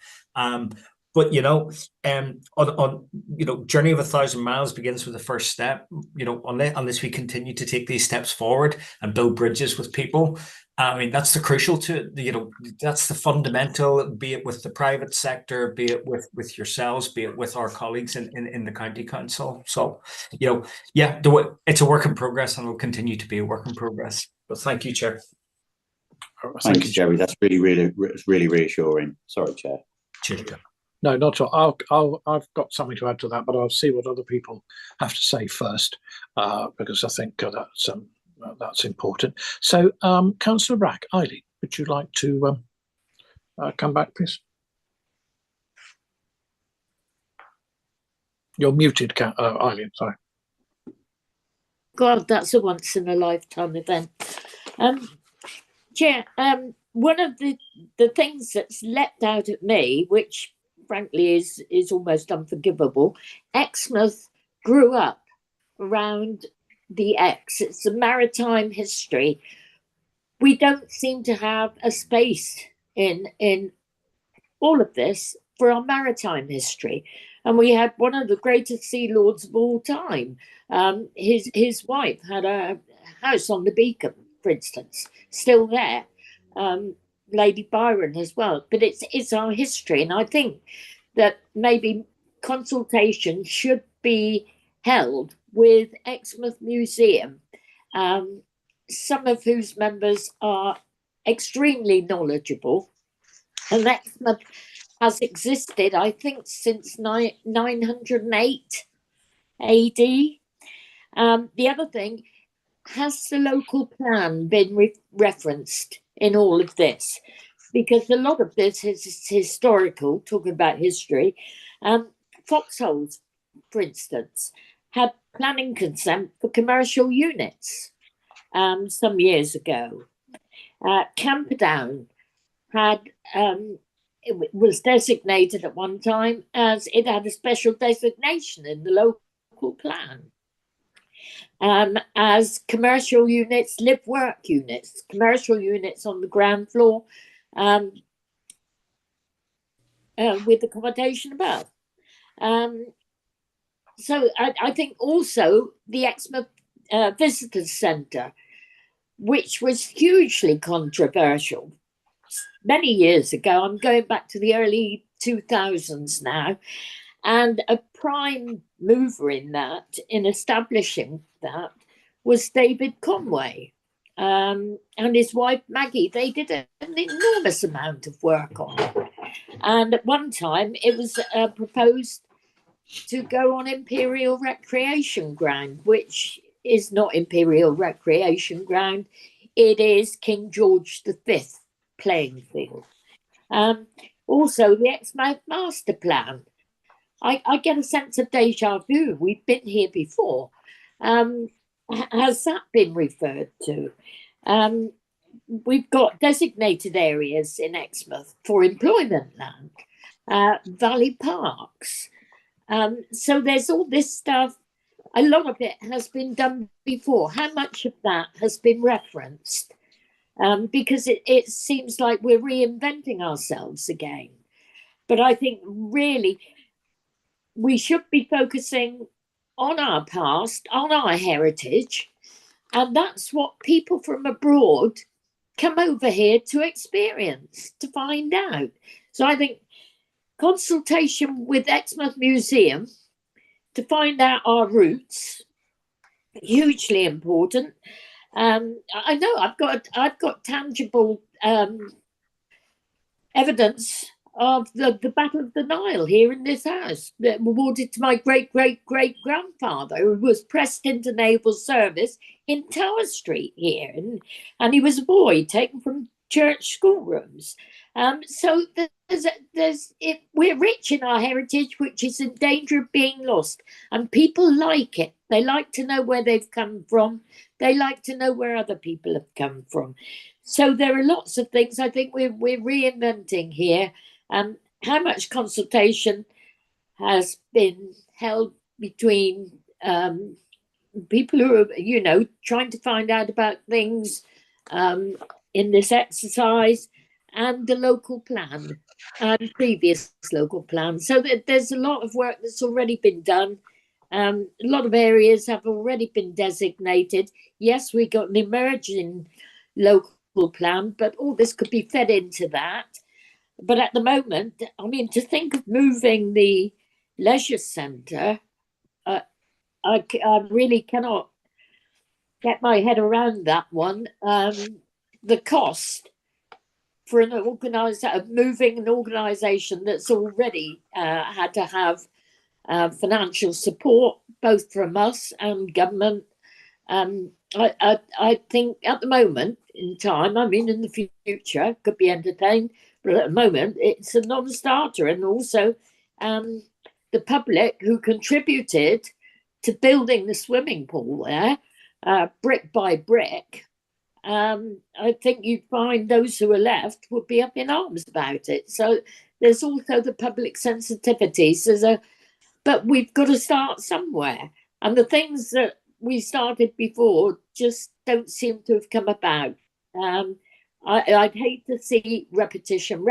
J: But you know, on you know, journey of 1,000 miles begins with the first step. You know, unless we continue to take these steps forward and build bridges with people, I mean, that's the crucial to, you know, that's the fundamental. Be it with the private sector, be it with yourselves, be it with our colleagues in the county council. So, you know, yeah, it's a work in progress, and will continue to be a work in progress. But thank you, Chair.
F: Thanks, Jerry. That's really reassuring. Sorry, Chair.
J: Cheers.
B: No, not at all. I've got something to add to that, but I'll see what other people have to say first, because I think that's important. So, Councillor Rack, Eileen, would you like to come back, please? You're muted, Eileen. Sorry.
N: God, that's a once in a lifetime event. Chair, one of the things that's leapt out at me, which frankly is almost unforgivable, Exmouth grew up around the Ex. It's a maritime history. We don't seem to have a space in all of this for our maritime history. And we had one of the greatest sea lords of all time. His wife had a house on the Beacon, for instance, still there. Lady Byron as well. But it's our history, and I think that maybe consultation should be held with Exmouth Museum, some of whose members are extremely knowledgeable. And Exmouth has existed, I think, since 908 AD. The other thing, has the local plan been referenced in all of this? Because a lot of this is historical, talking about history. Foxholes, for instance, had planning consent for commercial units some years ago. Camperdown had, it was designated at one time as it had a special designation in the local plan. As commercial units, live-work units, commercial units on the ground floor, with accommodation above. So I think also the Exmouth Visitors Centre, which was hugely controversial many years ago. I'm going back to the early 2000s now, and a prime mover in that, in establishing that, was David Conway and his wife Maggie. They did an enormous amount of work on it. And at one time, it was proposed to go on Imperial Recreation Ground, which is not Imperial Recreation Ground. It is King George V playing field. Also, the Exmouth Master Plan. I get a sense of deja vu. We've been here before. Has that been referred to? We've got designated areas in Exmouth for employment land, valley parks. So there's all this stuff. A lot of it has been done before. How much of that has been referenced? Because it seems like we're reinventing ourselves again. But I think really we should be focusing on our past, on our heritage. And that's what people from abroad come over here to experience, to find out. So I think consultation with Exmouth Museum to find out our roots, hugely important. I know I've got tangible evidence of the Battle of the Nile here in this house, that awarded to my great-great-great-grandfather, who was pressed into naval service in Tower Street here, and he was a boy taken from church schoolrooms. So we're rich in our heritage, which is in danger of being lost, and people like it. They like to know where they've come from. They like to know where other people have come from. So there are lots of things I think we're reinventing here. How much consultation has been held between people who are, trying to find out about things in this exercise and the local plan and previous local plans. So there's a lot of work that's already been done. A lot of areas have already been designated. Yes, we got an emerging local plan, but all this could be fed into that. But at the moment, I mean, to think of moving the leisure centre, I really cannot get my head around that one. The cost for an moving an organisation that's already had to have financial support, both from us and government. I think at the moment in time, I mean, in the future, could be entertained, but at the moment, it's a non-starter. And also the public who contributed to building the swimming pool there, brick by brick, I think you'd find those who are left would be up in arms about it. So there's also the public sensitivities. But we've got to start somewhere. And the things that we started before just don't seem to have come about. I'd hate to see repetition,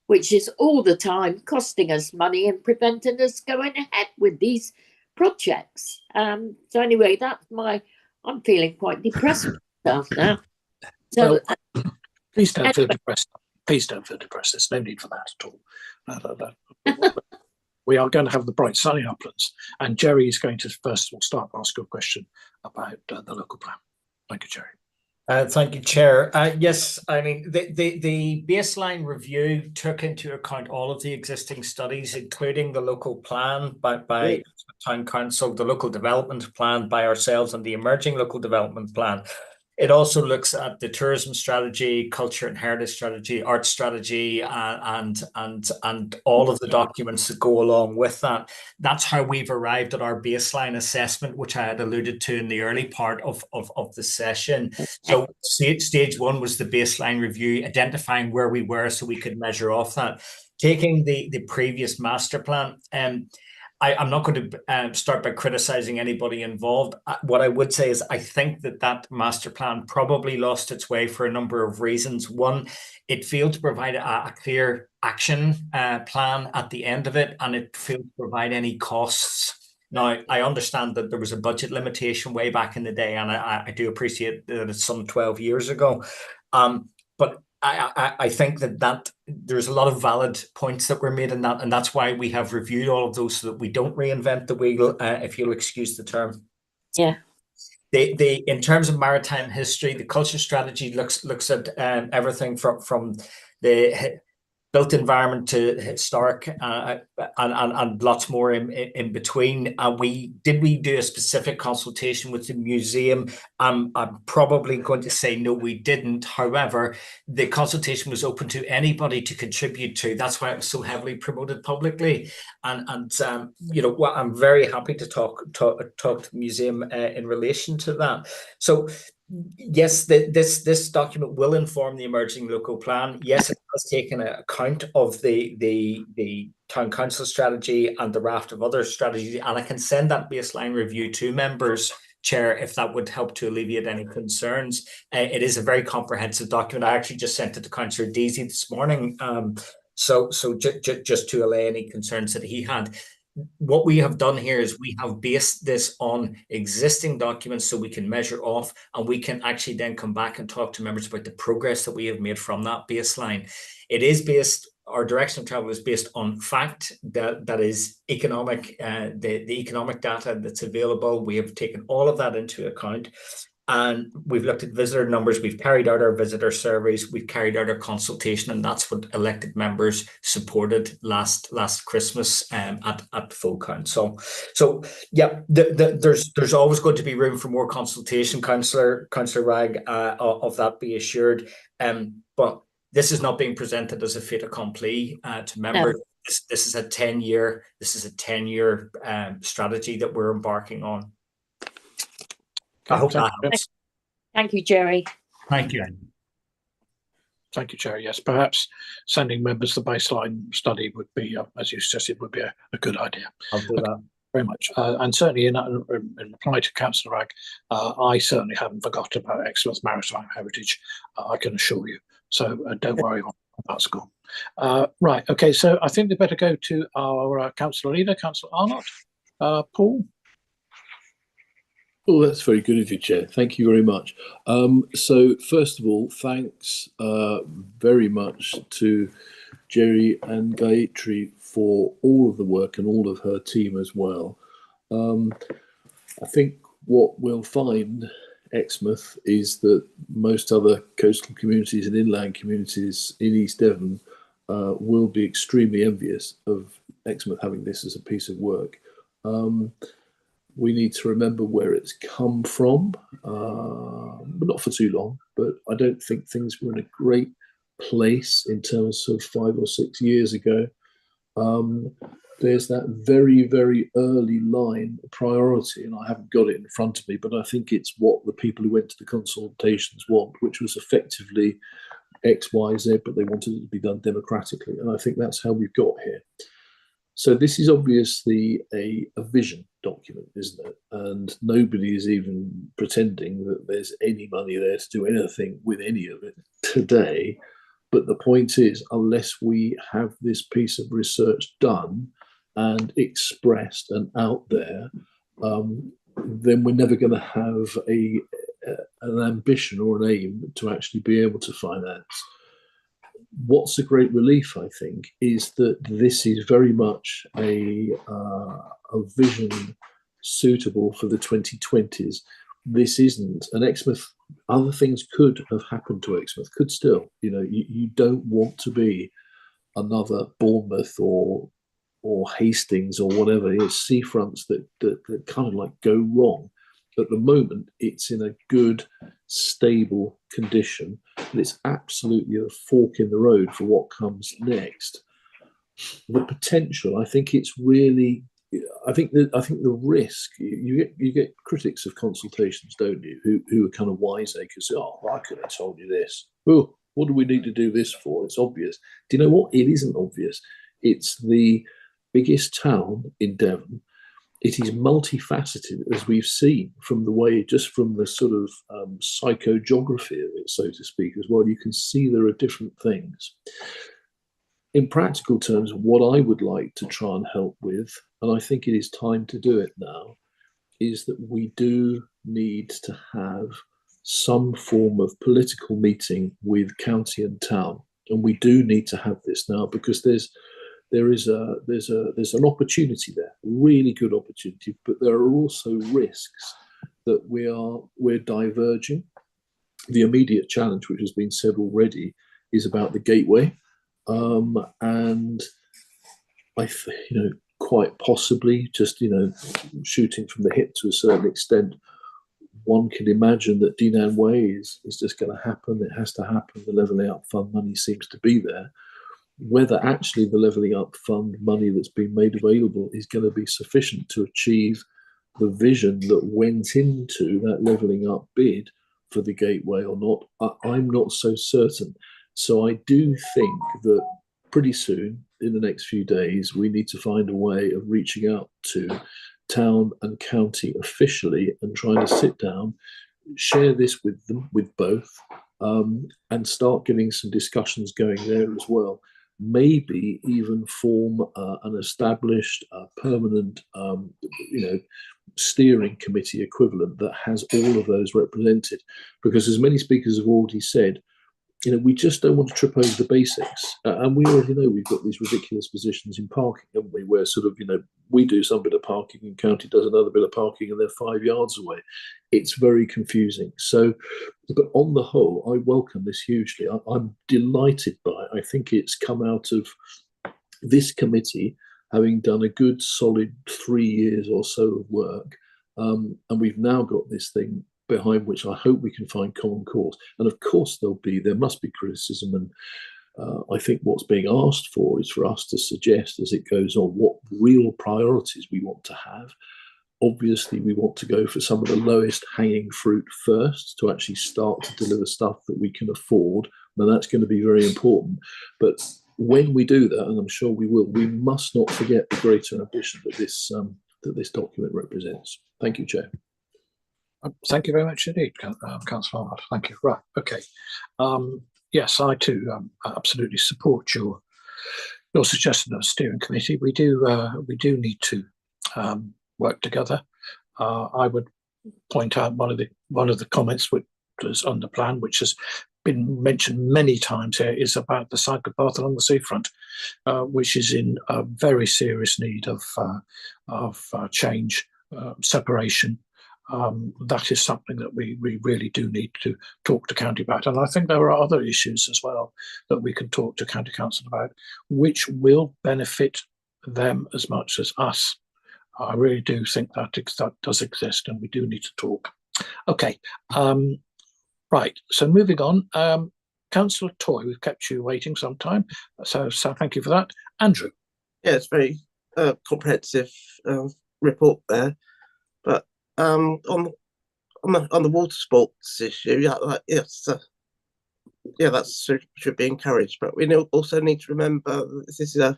N: which is all the time costing us money and preventing us going ahead with these projects. So anyway, I'm feeling quite depressed myself now. So,
B: well, please don't feel depressed. Please don't feel depressed. There's no need for that at all. No. We are going to have the bright sunny uplands, and Jerry is going to first of all start ask a question about the local plan. Thank you, Jerry.
J: Thank you, Chair. Yes, I mean, the baseline review took into account all of the existing studies, including the local plan by Town Council, the local development plan by ourselves, and the emerging local development plan. It also looks at the tourism strategy, culture and heritage strategy, art strategy, and all of the documents that go along with that. That's how we've arrived at our baseline assessment, which I had alluded to in the early part of the session. So stage one was the baseline review, identifying where we were so we could measure off that. Taking the previous master plan, I'm not going to start by criticizing anybody involved. What I would say is I think that master plan probably lost its way for a number of reasons. One, it failed to provide a clear action plan at the end of it, and it failed to provide any costs. Now, I understand that there was a budget limitation way back in the day, and I do appreciate that it's some 12 years ago. But I think that there's a lot of valid points that were made in that, and that's why we have reviewed all of those so that we don't reinvent the wheel, if you'll excuse the term.
N: Yeah.
J: In terms of maritime history, the culture strategy looks at everything from the built environment to historic, and lots more in between. We do a specific consultation with the museum? I'm probably going to say no, we didn't. However, the consultation was open to anybody to contribute to. That's why it was so heavily promoted publicly. And you know, well, I'm very happy to talk to the museum in relation to that. So yes, this document will inform the emerging local plan. Yes, it has taken account of the town council strategy and the raft of other strategies, and I can send that baseline review to members, Chair, if that would help to alleviate any concerns. It is a very comprehensive document. I actually just sent it to Councillor Deasy this morning, so just to allay any concerns that he had. What we have done here is we have based this on existing documents so we can measure off, and we can actually then come back and talk to members about the progress that we have made from that baseline. It is based, our direction of travel is based on fact, that is economic, the economic data that's available. We have taken all of that into account. And we've looked at visitor numbers, we've carried out our visitor surveys, we've carried out our consultation, and that's what elected members supported last Christmas at full count. So yeah, there's always going to be room for more consultation, Councillor Ragg, of that be assured. But this is not being presented as a fait accompli to members. No. This is a 10-year strategy that we're embarking on. I hope that helps.
N: Thank you, Jerry.
J: Thank you.
B: Thank you, Jerry. Yes, perhaps sending members the baseline study would be, as you suggested, would be a good idea.
J: I'll do that.
B: Very much. And certainly in reply to Councillor Ragg, I certainly haven't forgotten about Exmouth maritime heritage, I can assure you. So don't worry on that score. Right, okay, so I think we better go to our councillor leader, Councillor Arnott. Paul?
O: Oh, that's very good of you, Chair. Thank you very much. So first of all, thanks very much to Jerry and Gayatri for all of the work and all of her team as well. I think what we'll find, Exmouth, is that most other coastal communities and inland communities in East Devon will be extremely envious of Exmouth having this as a piece of work. We need to remember where it's come from, but not for too long. But I don't think things were in a great place in terms of 5 or 6 years ago. There's that very, very early line priority, and I haven't got it in front of me, but I think it's what the people who went to the consultations want, which was effectively X, Y, Z, but they wanted it to be done democratically. And I think that's how we've got here. So this is obviously a vision document, isn't it? And nobody is even pretending that there's any money there to do anything with any of it today. But the point is, unless we have this piece of research done and expressed and out there, then we're never going to have an ambition or an aim to actually be able to finance. What's a great relief, I think, is that this is very much a vision suitable for the 2020s. This isn't an Exmouth. Other things could have happened to Exmouth, could still. You know, you don't want to be another Bournemouth or Hastings or whatever it is, seafronts that kind of like go wrong. At the moment, it's in a good, stable condition, and it's absolutely a fork in the road for what comes next. The potential, I think it's really, I think the risk, you get critics of consultations, don't you, who are kind of wiseacres. Oh, I could have told you this. Oh, what do we need to do this for? It's obvious. Do you know what? It isn't obvious. It's the biggest town in Devon. It is multifaceted, as we've seen from the way, just from the sort of psychogeography of it, so to speak, as well. You can see there are different things. In practical terms, what I would like to try and help with, and I think it is time to do it now, is that we do need to have some form of political meeting with county and town. And we do need to have this now, because there's an opportunity there, really good opportunity, but there are also risks that we're diverging. The immediate challenge, which has been said already, is about the gateway. and quite possibly, just shooting from the hip to a certain extent, one can imagine that Dinan Way is just going to happen. It has to happen. The Levelling Up Fund money seems to be there. Whether actually the Levelling Up Fund money that's been made available is going to be sufficient to achieve the vision that went into that Levelling Up bid for the Gateway or not, I'm not so certain. So I do think that pretty soon, in the next few days, we need to find a way of reaching out to town and county officially and trying to sit down, share this with them, with both, and start getting some discussions going there as well. Maybe even form an established permanent, steering committee equivalent that has all of those represented. Because as many speakers have already said, we just don't want to trip over the basics. And we already know we've got these ridiculous positions in parking, haven't we? Where sort of, we do some bit of parking and county does another bit of parking and they're 5 yards away. It's very confusing. So, but on the whole, I welcome this hugely. I'm delighted by it. I think it's come out of this committee having done a good solid 3 years or so of work. And we've now got this thing behind which I hope we can find common cause. And of course there must be criticism, and I think what's being asked for is for us to suggest as it goes on what real priorities we want to have. Obviously we want to go for some of the lowest hanging fruit first to actually start to deliver stuff that we can afford. Now that's going to be very important, but when we do that, and I'm sure we will, we must not forget the greater ambition that this document represents. Thank you, Chair.
B: Thank you very much indeed, Councillor Arnold. Thank you. Right, okay. Yes, I too absolutely support your suggestion of a steering committee. We do need to work together. I would point out one of the comments which was on the plan, which has been mentioned many times here, is about the cycle path along the seafront, which is in a very serious need of change, separation. That is something that we really do need to talk to county about. And I think there are other issues as well that we can talk to county council about, which will benefit them as much as us. I really do think that does exist, and we do need to talk. Okay, right. So moving on, Councillor Toy, we've kept you waiting some time, so thank you for that. Andrew.
H: Yeah, it's very comprehensive report there, but on the water sports issue, that should be encouraged. But we also need to remember that this is a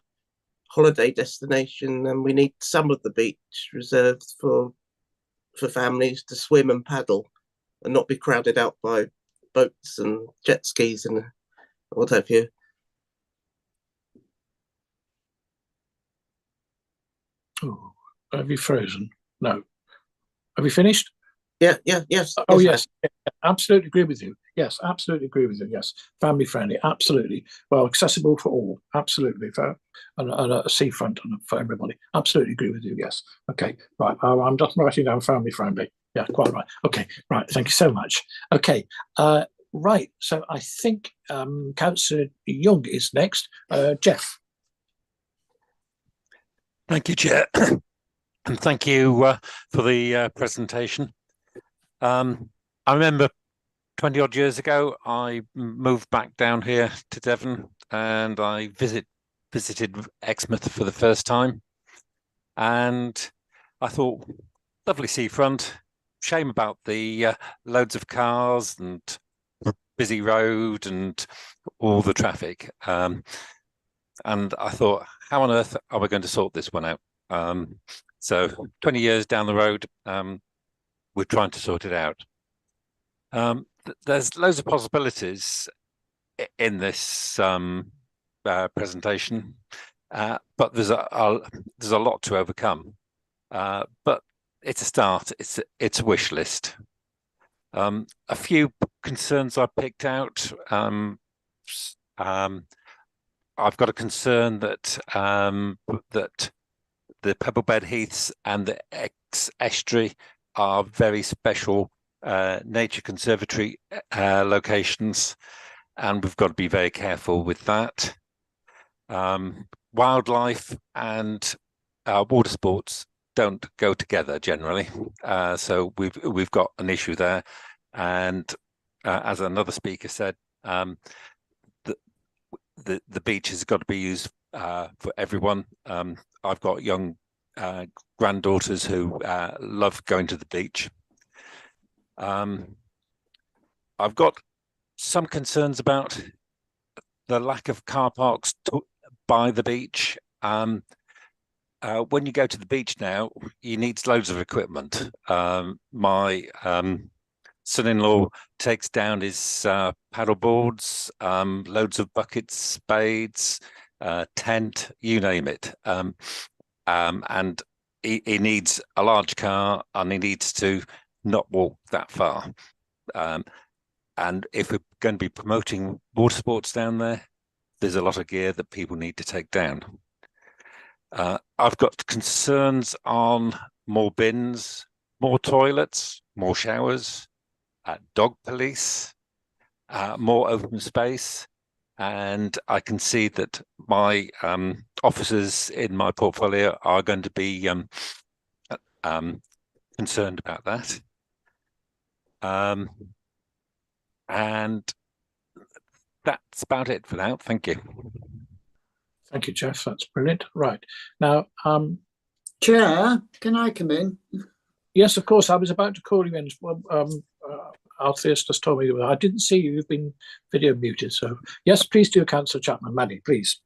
H: holiday destination, and we need some of the beach reserved for families to swim and paddle, and not be crowded out by boats and jet skis and what have you.
B: Oh, have you frozen? No. Have you finished?
H: Yes.
B: Oh, yes. Absolutely agree with you. Yes, absolutely agree with you. Yes, family friendly. Absolutely. Well, accessible for all. Absolutely. And a seafront for everybody. Absolutely agree with you. Yes. Okay. Right. I'm just writing down family friendly. Yeah, quite right. Okay. Right. Thank you so much. Okay. Right. So I think Councillor Young is next. Jeff.
P: Thank you, Chair. And thank you for the presentation. I remember 20 odd years ago, I moved back down here to Devon, and I visited Exmouth for the first time. And I thought, lovely seafront, shame about the loads of cars and busy road and all the traffic. And I thought, how on earth are we going to sort this one out? So 20 years down the road, we're trying to sort it out. There's loads of possibilities in this presentation, but there's a lot to overcome. But it's a start. It's a wish list. A few concerns I picked out. I've got a concern that that the Pebblebed Heaths and the estuary are very special nature conservatory locations, and we've got to be very careful with that. Wildlife and water sports don't go together generally, so we've got an issue there. And as another speaker said, the beach has got to be used for everyone. I've got young granddaughters who love going to the beach. I've got some concerns about the lack of car parks by the beach. When you go to the beach now, you need loads of equipment. My son-in-law takes down his paddle boards, loads of buckets, spades, tent, you name it. And he needs a large car, and he needs to not walk that far. And if we're going to be promoting water sports down there, there's a lot of gear that people need to take down. I've got concerns on more bins, more toilets, more showers, dog police, more open space. And I can see that my officers in my portfolio are going to be concerned about that. And that's about it for now. Thank you.
B: Thank you, Jeff. That's brilliant. Right. Now,
E: Chair, can I come in?
B: Yes, of course. I was about to call you in. Altheus just told me I didn't see you. You've been video muted. So yes, please do, Councillor Chapman. Maddie, please.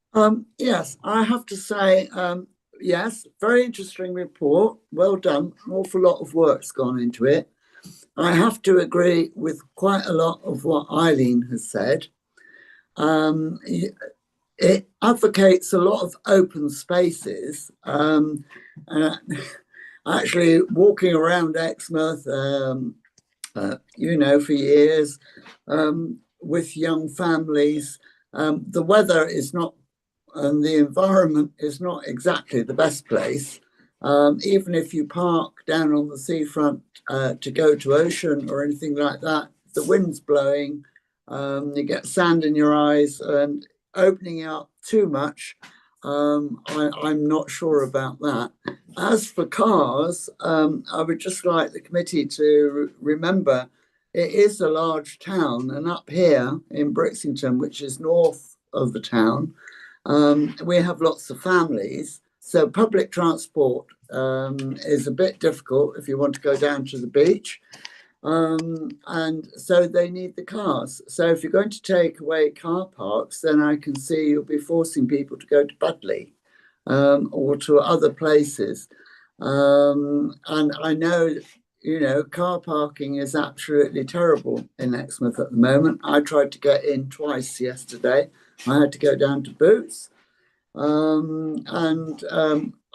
E: Yes, I have to say, yes, very interesting report. Well done. An awful lot of work's gone into it. I have to agree with quite a lot of what Eileen has said. It advocates a lot of open spaces. Actually, walking around Exmouth, for years, with young families, the weather is not, and the environment is not exactly the best place. Even if you park down on the seafront to go to ocean or anything like that, the wind's blowing, you get sand in your eyes, and opening out too much, I'm not sure about that. As for cars, I would just like the committee to remember it is a large town, and up here in Brixington, which is north of the town, we have lots of families. So public transport is a bit difficult if you want to go down to the beach. And so they need the cars. So if you're going to take away car parks, then I can see you'll be forcing people to go to Budley or to other places. And I know, car parking is absolutely terrible in Exmouth at the moment. I tried to get in twice yesterday. I had to go down to Boots.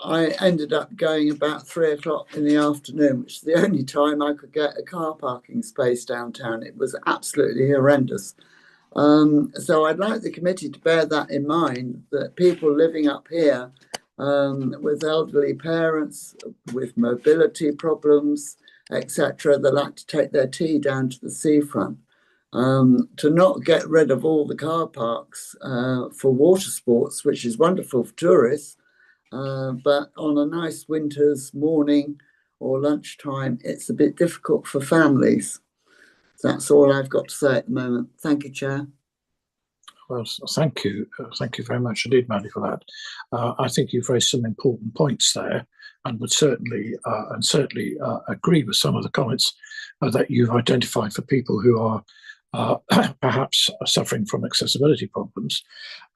E: I ended up going about 3 o'clock in the afternoon, which is the only time I could get a car parking space downtown. It was absolutely horrendous. So I'd like the committee to bear that in mind, that people living up here with elderly parents, with mobility problems, etc., they like to take their tea down to the seafront. To not get rid of all the car parks for water sports, which is wonderful for tourists, but on a nice winter's morning or lunchtime, it's a bit difficult for families. That's all I've got to say at the moment. Thank you, Chair.
B: Well, thank you. Thank you very much indeed, Maddie, for that. I think you've raised some important points there, and would certainly agree with some of the comments that you've identified for people who are perhaps suffering from accessibility problems.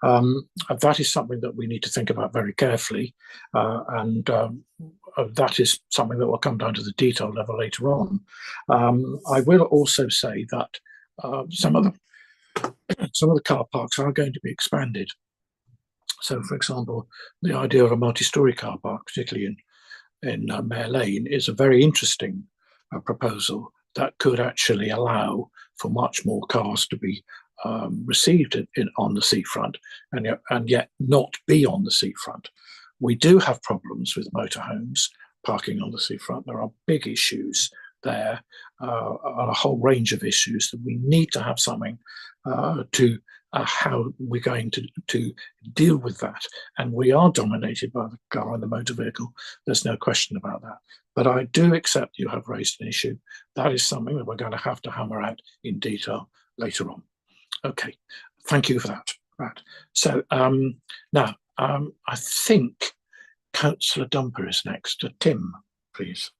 B: That is something that we need to think about very carefully, and that is something that will come down to the detail level later on. I will also say that some of the car parks are going to be expanded. So, for example, the idea of a multi-storey car park, particularly in Mare Lane, is a very interesting proposal that could actually allow for much more cars to be received on the seafront, and yet not be on the seafront. We do have problems with motorhomes parking on the seafront. There are big issues there, a whole range of issues that we need to have something to how we're going to deal with that. And we are dominated by the car and the motor vehicle. There's no question about that. But I do accept you have raised an issue. That is something that we're going to have to hammer out in detail later on. Okay, thank you for that. Right. So now I think Councillor Dumper is next. Tim, please.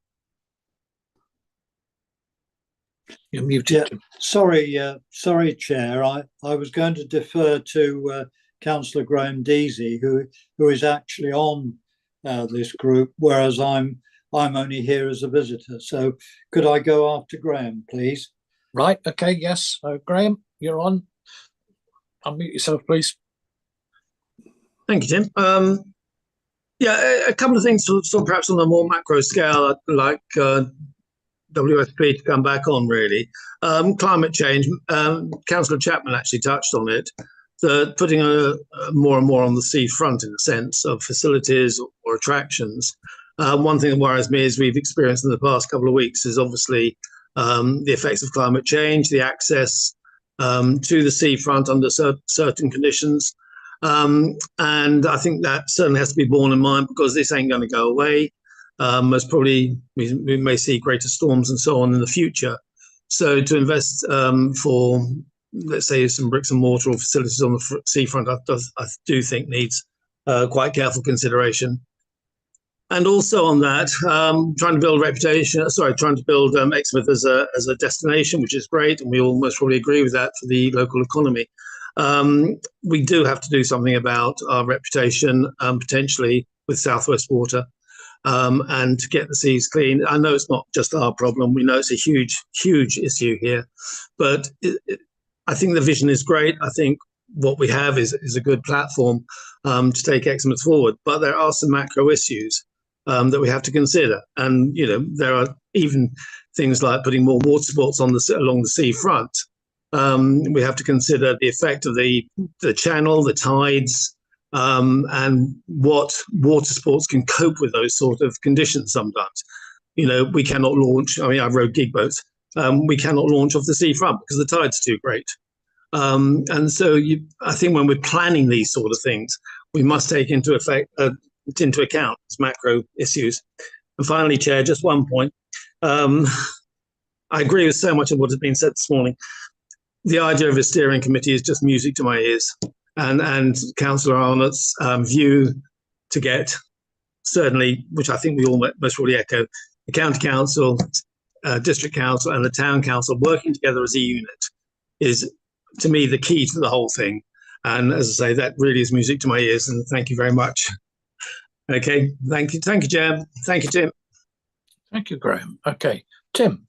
B: You're muted.
I: Yeah, sorry, Chair. I was going to defer to Councillor Graham Deasy, who is actually on this group, whereas I'm only here as a visitor. So could I go after Graham, please?
B: Right. Okay. Yes. Graham, you're on. Unmute yourself, please.
G: Thank you, Tim. Yeah, a couple of things, sort of perhaps on a more macro scale, I'd like WSP to come back on, really. Climate change, Councillor Chapman actually touched on it, putting more and more on the seafront in a sense of facilities or attractions. One thing that worries me, as we've experienced in the past couple of weeks, is obviously the effects of climate change, the access to the seafront under certain conditions. And I think that certainly has to be borne in mind, because this ain't going to go away. Most probably we may see greater storms and so on in the future. So to invest for, let's say, some bricks and mortar or facilities on the seafront, I do think needs quite careful consideration. And also on that, trying to build Exmouth as a destination, which is great, and we all most probably agree with that for the local economy. We do have to do something about our reputation, potentially with South West Water, and to get the seas clean. I know it's not just our problem. We know it's a huge issue here, but I think the vision is great. I think what we have is a good platform to take Exmouth forward, but there are some macro issues that we have to consider. And, you know, there are even things like putting more water sports on along the seafront. We have to consider the effect of the channel, the tides, and what water sports can cope with those sort of conditions sometimes. You know, we cannot launch, I mean, I've rowed gig boats, we cannot launch off the seafront because the tide's too great. And so I think when we're planning these sort of things, we must take into account these macro issues. And finally, Chair, just one point. I agree with so much of what has been said this morning. The idea of a steering committee is just music to my ears. And Councillor Arnott's view to get, certainly, which I think we all most probably echo, the county council, district council and the town council working together as a unit is, to me, the key to the whole thing. And as I say, that really is music to my ears, and thank you very much. Okay, thank you, Chair. Thank you, Tim.
B: Thank you, Graham. Okay, Tim.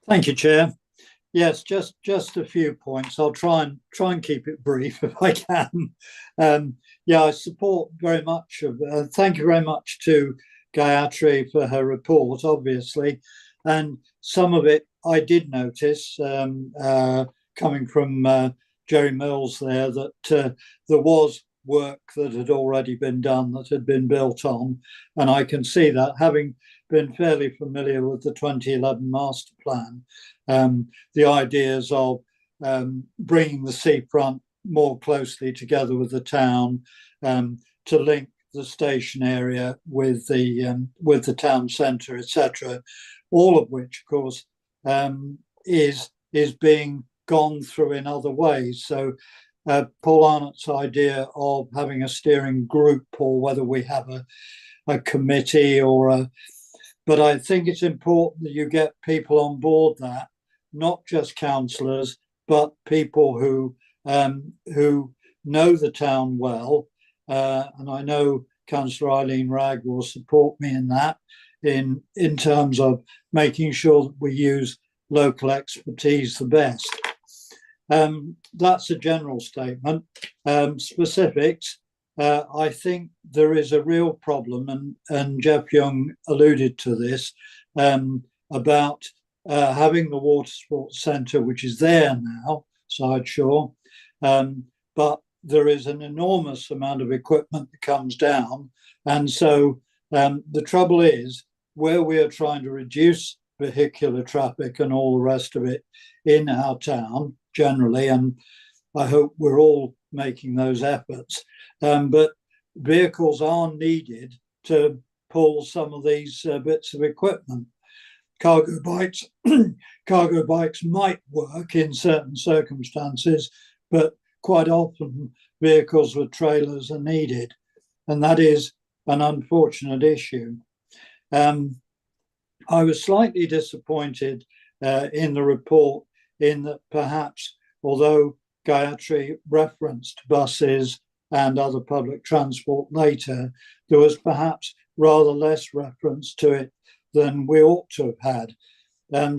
I: Thank you, Chair. Yes, just a few points. I'll try and keep it brief if I can. Yeah, I support very much of. Thank you very much to Gayatri for her report, obviously, and some of it I did notice coming from Jerry Mills there, that there was work that had already been done, that had been built on, and I can see that, having been fairly familiar with the 2011 master plan, the ideas of bringing the seafront more closely together with the town, to link the station area with the town centre, etc. All of which, of course, is being gone through in other ways. So Paul Arnott's idea of having a steering group, or whether we have a committee but I think it's important that you get people on board that, not just councillors, but people who know the town well. And I know Councillor Eileen Wragg will support me in that, in terms of making sure that we use local expertise the best. That's a general statement. Specifics, I think there is a real problem, and Jeff Young alluded to this, about having the water sports centre, which is there now, Sideshore, but there is an enormous amount of equipment that comes down. And so the trouble is, where we are trying to reduce vehicular traffic and all the rest of it in our town generally, and I hope we're all making those efforts. But vehicles are needed to pull some of these bits of equipment. Cargo bikes, cargo bikes might work in certain circumstances, but quite often vehicles with trailers are needed, and that is an unfortunate issue. I was slightly disappointed in the report in that perhaps, although Gayatri referenced buses and other public transport later, there was perhaps rather less reference to it than we ought to have had.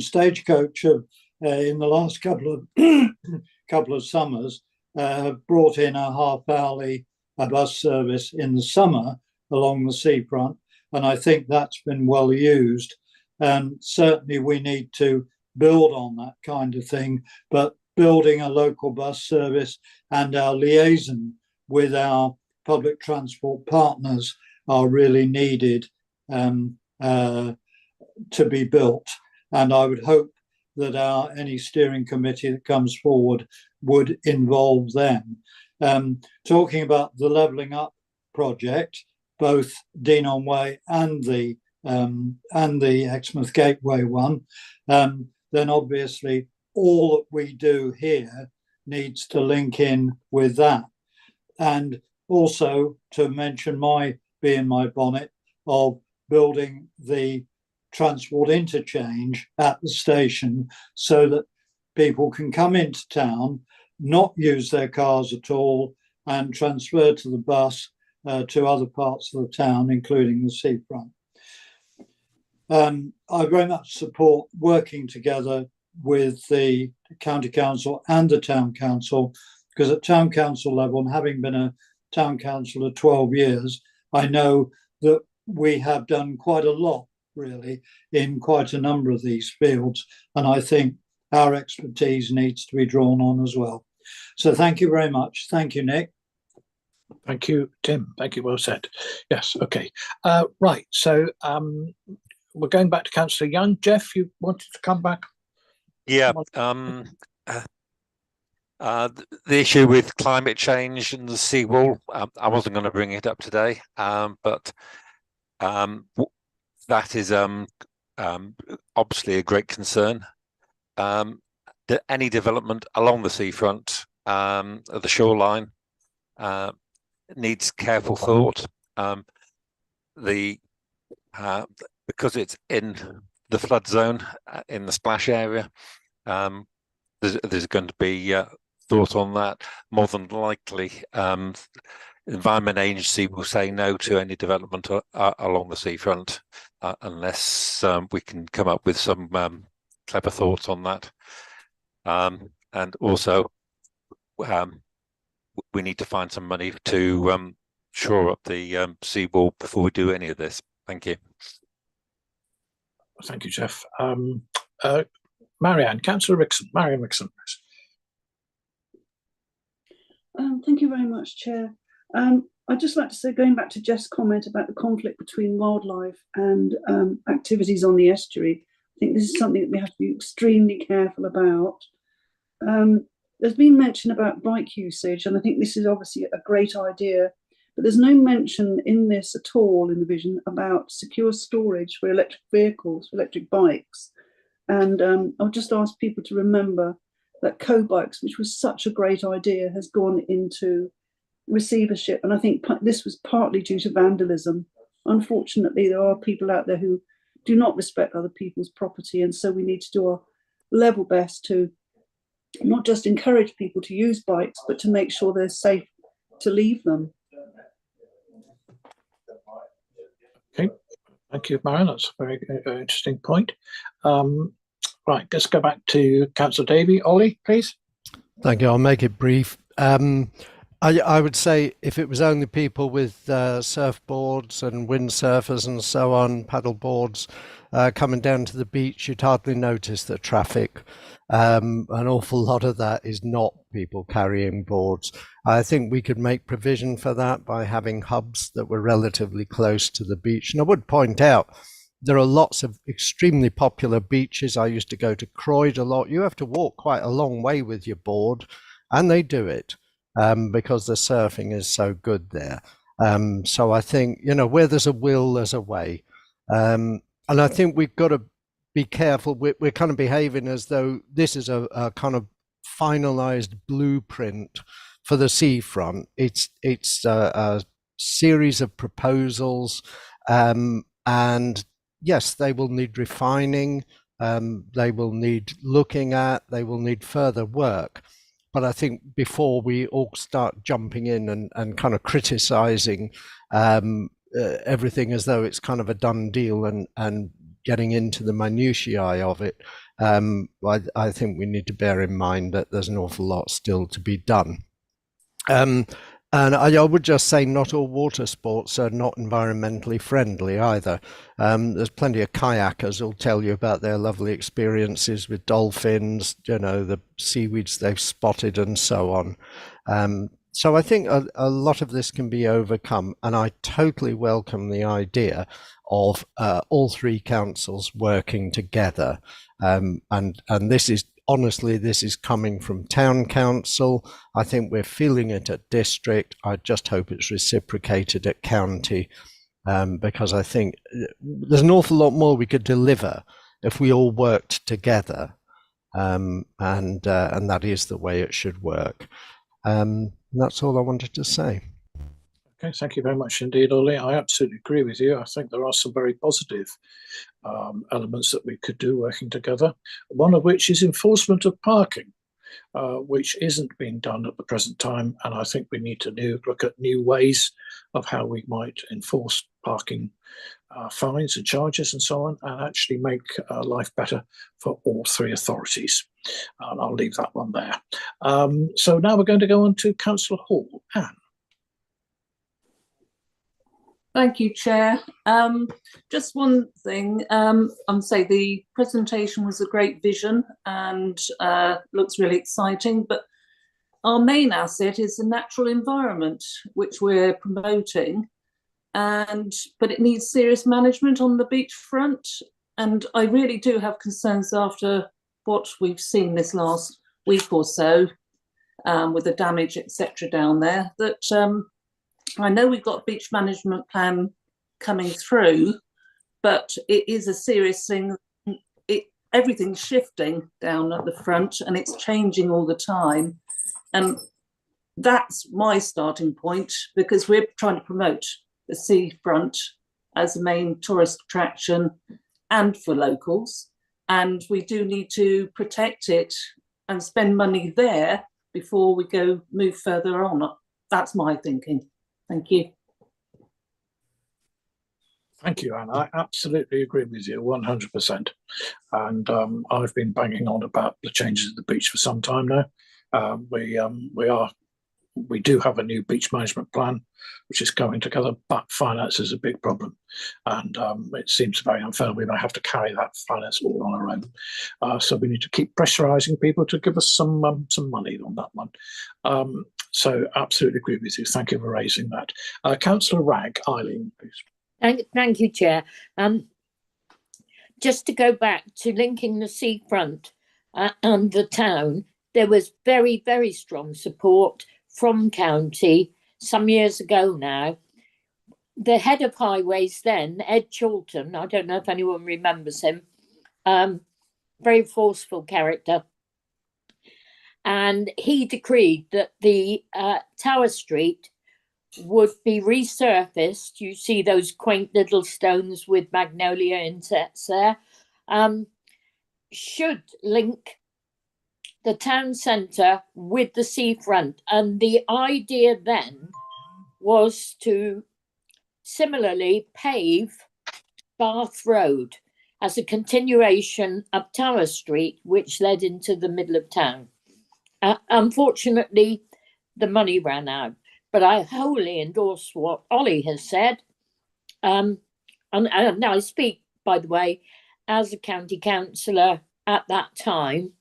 I: Stagecoach in the last couple of summers have brought in a half-hourly bus service in the summer along the seafront, and I think that's been well used. And certainly we need to build on that kind of thing, but building a local bus service and our liaison with our public transport partners are really needed to be built. And I would hope that any steering committee that comes forward would involve them. Talking about the Levelling Up project, both Deanon Way and the Exmouth Gateway one, then obviously all that we do here needs to link in with that. And also to mention my bonnet of building the transport interchange at the station so that people can come into town, not use their cars at all, and transfer to the bus to other parts of the town, including the seafront. I very much support working together with the county council and the town council, because at town council level, and having been a town councillor 12 years, I know that we have done quite a lot really in quite a number of these fields, and I think our expertise needs to be drawn on as well. So thank you very much. Thank you, Nick.
B: Thank you, Tim. Thank you. Well said. Yes. Okay. Right. So we're going back to Councillor Young. Jeff, you wanted to come back?
P: Yeah. The issue with climate change and the seawall, I wasn't going to bring it up today, but that is obviously a great concern. Any development along the seafront, the shoreline, needs careful thought. Because it's in the flood zone, in the splash area, there's going to be thought on that. More than likely, Environment Agency will say no to any development along the seafront unless we can come up with some clever thoughts on that. And also, we need to find some money to shore up the seawall before we do any of this. Thank you.
B: Thank you, Jeff. Marianne, Councillor Rickson. Marianne Rickson.
Q: Thank you very much, Chair. I'd just like to say, going back to Jeff's comment about the conflict between wildlife and activities on the estuary, I think this is something that we have to be extremely careful about. There's been mention about bike usage, and I think this is obviously a great idea, but there's no mention in this at all in the vision about secure storage for electric vehicles, for electric bikes. And I'll just ask people to remember that co-bikes, which was such a great idea, has gone into receivership. And I think this was partly due to vandalism. Unfortunately, there are people out there who do not respect other people's property. And so we need to do our level best to not just encourage people to use bikes, but to make sure they're safe to leave them.
B: Okay, thank you, Marianne. That's a very interesting point. Right, let's go back to Councillor Davey. Ollie, please.
D: Thank you. I'll make it brief. I would say if it was only people with surfboards and windsurfers and so on, paddle boards, coming down to the beach, you'd hardly notice the traffic. An awful lot of that is not people carrying boards. I think we could make provision for that by having hubs that were relatively close to the beach. And I would point out there are lots of extremely popular beaches. I used to go to Croyd a lot. You have to walk quite a long way with your board, and they do it because the surfing is so good there. So I think, where there's a will, there's a way. And I think we've got to be careful. We're kind of behaving as though this is a kind of finalized blueprint for the seafront. It's a series of proposals, and yes, they will need refining, they will need looking at, they will need further work. But I think before we all start jumping in and kind of criticizing everything as though it's kind of a done deal and getting into the minutiae of it, I think we need to bear in mind that there's an awful lot still to be done. And I would just say not all water sports are not environmentally friendly either. There's plenty of kayakers who'll tell you about their lovely experiences with dolphins, the seaweeds they've spotted and so on. So I think a lot of this can be overcome, and I totally welcome the idea of all three councils working together. And this is, honestly, this is coming from town council. I think we're feeling it at district. I just hope it's reciprocated at county, because I think there's an awful lot more we could deliver if we all worked together, and that is the way it should work. That's all I wanted to say.
B: Okay, thank you very much indeed, Ollie. I absolutely agree with you. I think there are some very positive elements that we could do working together, one of which is enforcement of parking, which isn't being done at the present time. And I think we need to look at new ways of how we might enforce parking fines and charges and so on, and actually make life better for all three authorities. And I'll leave that one there. So now we're going to go on to Councillor Hall. Anne.
R: Thank you, Chair. Just one thing, say the presentation was a great vision and looks really exciting, but our main asset is the natural environment, which we're promoting, but it needs serious management on the beachfront. And I really do have concerns after what we've seen this last week or so with the damage, etc. down there, that I know we've got a beach management plan coming through, but it is a serious thing. Everything's shifting down at the front and it's changing all the time. And that's my starting point, because we're trying to promote the seafront as a main tourist attraction and for locals. And we do need to protect it and spend money there before we move further on. That's my thinking. Thank you.
B: Thank you, Anne. I absolutely agree with you 100%. And I've been banging on about the changes at the beach for some time now. We do have a new beach management plan, which is coming together, but finance is a big problem. And it seems very unfair. We might have to carry that finance all on our own. So we need to keep pressurising people to give us some money on that one. So absolutely agree with you. Thank you for raising that. Councillor Ragg, Eileen, please.
N: Thank you, Chair. Just to go back to linking the seafront and the town, there was very, very strong support from county some years ago now. The head of highways then, Ed Chilton, I don't know if anyone remembers him, very forceful character. And he decreed that the Tower Street would be resurfaced. You see those quaint little stones with magnolia insets there. Should link the town centre with the seafront. And the idea then was to similarly pave Bath Road as a continuation of Tower Street, which led into the middle of town. Unfortunately, the money ran out, but I wholly endorse what Ollie has said. And now I speak, by the way, as a county councillor at that time,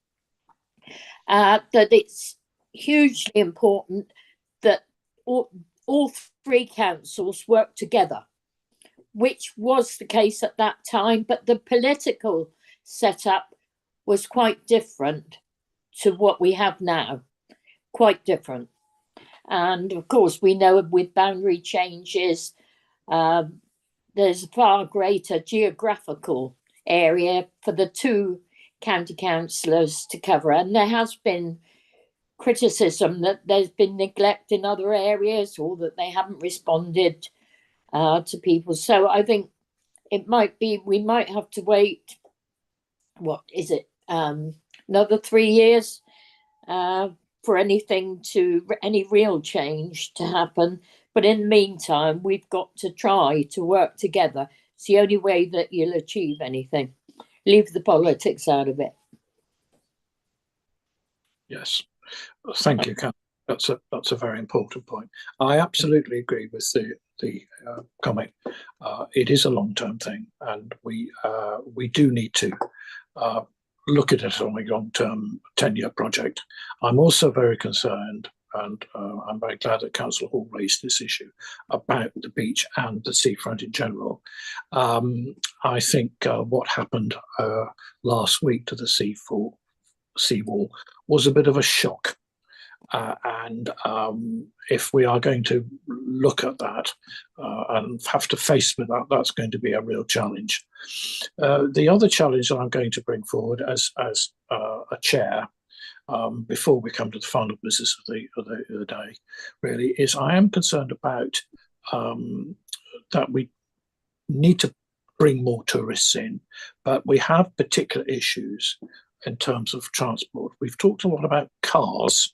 N: that it's hugely important that all three councils work together which was the case at that time, but the political setup was quite different to what we have now, quite different. And of course, we know with boundary changes, there's a far greater geographical area for the two county councillors to cover. And there has been criticism that there's been neglect in other areas or that they haven't responded to people. So I think it might be, we might have to wait, what is it, another 3 years for any real change to happen. But in the meantime, we've got to try to work together. It's the only way that you'll achieve anything. Leave the politics out of it.
B: Yes, thank you, Kat. That's a very important point. I absolutely agree with the comment. It is a long-term thing, and we do need to look at it on a long-term 10-year project. I'm also very concerned, and I'm very glad that Councillor Hall raised this issue about the beach and the seafront in general. I think what happened last week to the seawall was a bit of a shock. And if we are going to look at that and have to face with that, that's going to be a real challenge. The other challenge that I'm going to bring forward as a chair, before we come to the final business of the day, really, is I am concerned about that we need to bring more tourists in, but we have particular issues in terms of transport. We've talked a lot about cars.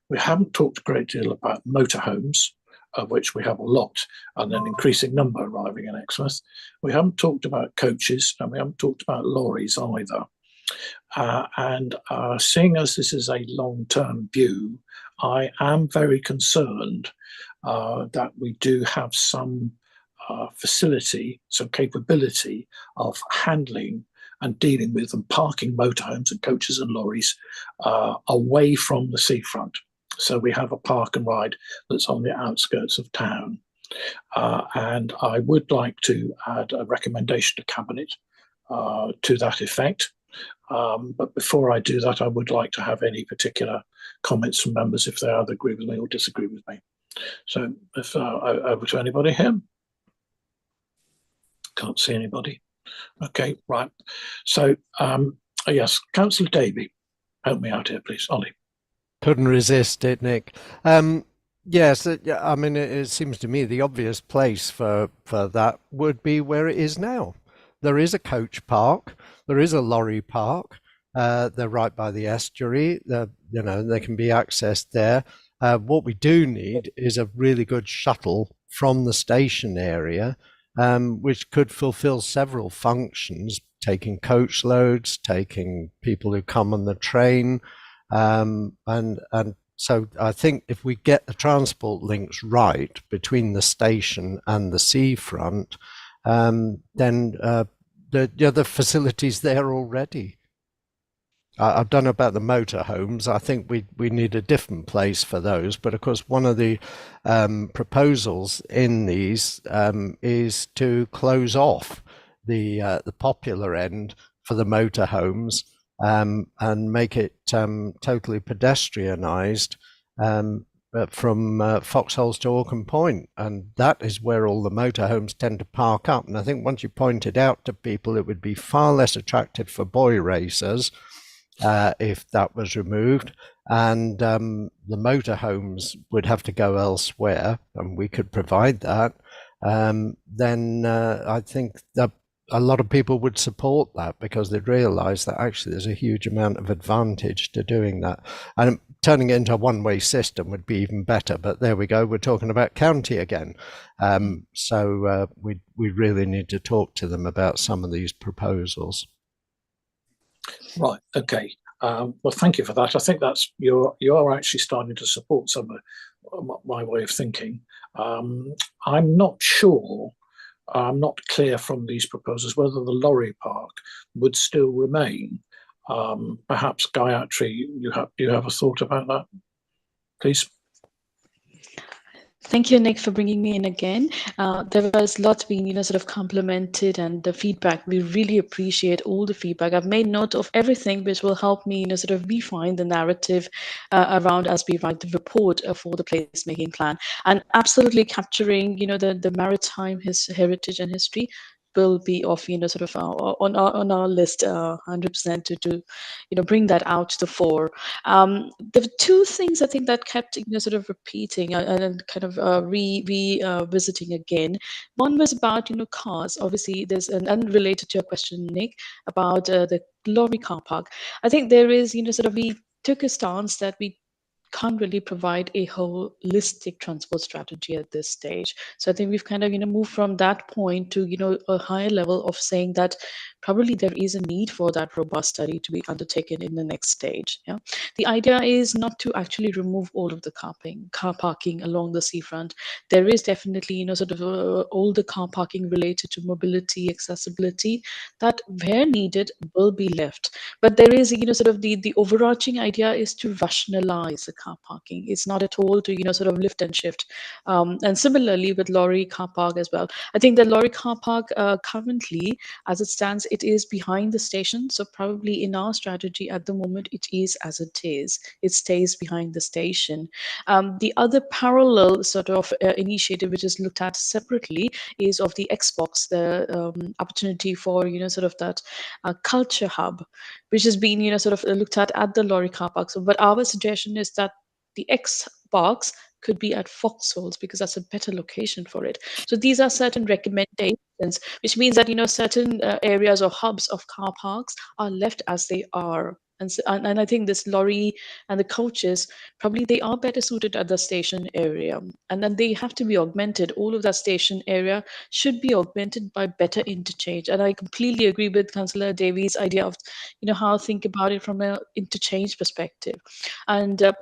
B: We haven't talked a great deal about motorhomes, of which we have a lot, and an increasing number arriving in Exmouth. We haven't talked about coaches, and we haven't talked about lorries either. And seeing as this is a long-term view, I am very concerned that we do have some facility, some capability of handling and dealing with and parking motorhomes and coaches and lorries away from the seafront. So we have a park and ride that's on the outskirts of town. And I would like to add a recommendation to Cabinet to that effect. But before I do that, I would like to have any particular comments from members if they either agree with me or disagree with me. So if over to anybody here. Can't see anybody. Okay, right. So yes, Councillor Davey, help me out here, please. Ollie.
D: Couldn't resist it, Nick. Yes, I mean, it seems to me the obvious place for that would be where it is now. There is a coach park, there is a lorry park. They're right by the estuary. They can be accessed there. What we do need is a really good shuttle from the station area, which could fulfill several functions, taking coach loads, taking people who come on the train, and so I think if we get the transport links right between the station and the seafront, then the other facilities there already. I don't know about the motorhomes. I think we need a different place for those. But of course, one of the proposals in these is to close off the popular end for the motorhomes and make it totally pedestrianised from Foxholes to Orkham Point, and that is where all the motorhomes tend to park up. And I think once you point it out to people, it would be far less attractive for boy racers if that was removed, and the motorhomes would have to go elsewhere, and we could provide that. Then I think that a lot of people would support that because they'd realise that actually there's a huge amount of advantage to doing that. And turning it into a one-way system would be even better. But there we go. We're talking about county again. So we really need to talk to them about some of these proposals.
B: Right. Okay. Well, thank you for that. I think that's you're actually starting to support some of my way of thinking. I'm not sure. I'm not clear from these proposals whether the lorry park would still remain. Perhaps Gayatri, you have a thought about that, please?
L: Thank you, Nick, for bringing me in again. There was lots being, sort of complimented, and the feedback. We really appreciate all the feedback. I've made note of everything, which will help me, sort of refine the narrative around as we write the report for the placemaking plan, and absolutely capturing, the maritime heritage and history will be of sort of on our list 100% to bring that out to the fore. There were two things I think that kept sort of repeating and kind of visiting again. One was about cars. Obviously, there's an unrelated to your question, Nick, about the lorry car park. I think there is sort of we took a stance that we can't really provide a holistic transport strategy at this stage. So I think we've kind of moved from that point to a higher level of saying that probably there is a need for that robust study to be undertaken in the next stage. Yeah, the idea is not to actually remove all of the car parking along the seafront. There is definitely sort of all the car parking related to mobility, accessibility that where needed will be left. But there is sort of the overarching idea is to rationalize the car parking. It's not at all to sort of lift and shift. And similarly with lorry car park as well. I think the lorry car park currently, as it stands, it is behind the station. So probably in our strategy at the moment, it is as it is. It stays behind the station. The other parallel sort of initiative which is looked at separately is of the Xbox, the opportunity for sort of that culture hub, which has been sort of looked at the lorry car park. So, but our suggestion is that the Xbox could be at Foxholes because that's a better location for it. So these are certain recommendations, which means that certain areas or hubs of car parks are left as they are. And I think this lorry and the coaches probably they are better suited at the station area, and then they have to be augmented. All of that station area should be augmented by better interchange. And I completely agree with Councillor Davies' idea of how to think about it from an interchange perspective. And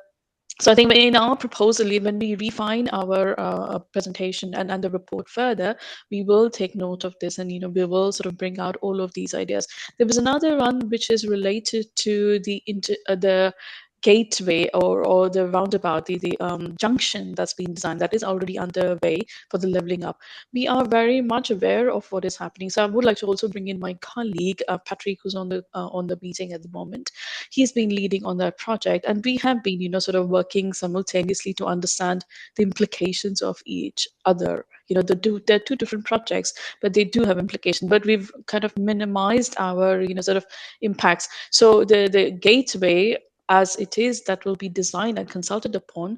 L: so I think in our proposal, when we refine our presentation and the report further, we will take note of this, and we will sort of bring out all of these ideas. There was another one which is related to the gateway or the roundabout, the junction that's been designed that is already underway for the leveling up. We are very much aware of what is happening. So I would like to also bring in my colleague Patrick, who's on the meeting at the moment. He's been leading on that project, and we have been sort of working simultaneously to understand the implications of each other. They're two different projects, but they do have implications. But we've kind of minimized our sort of impacts. So the gateway as it is that will be designed and consulted upon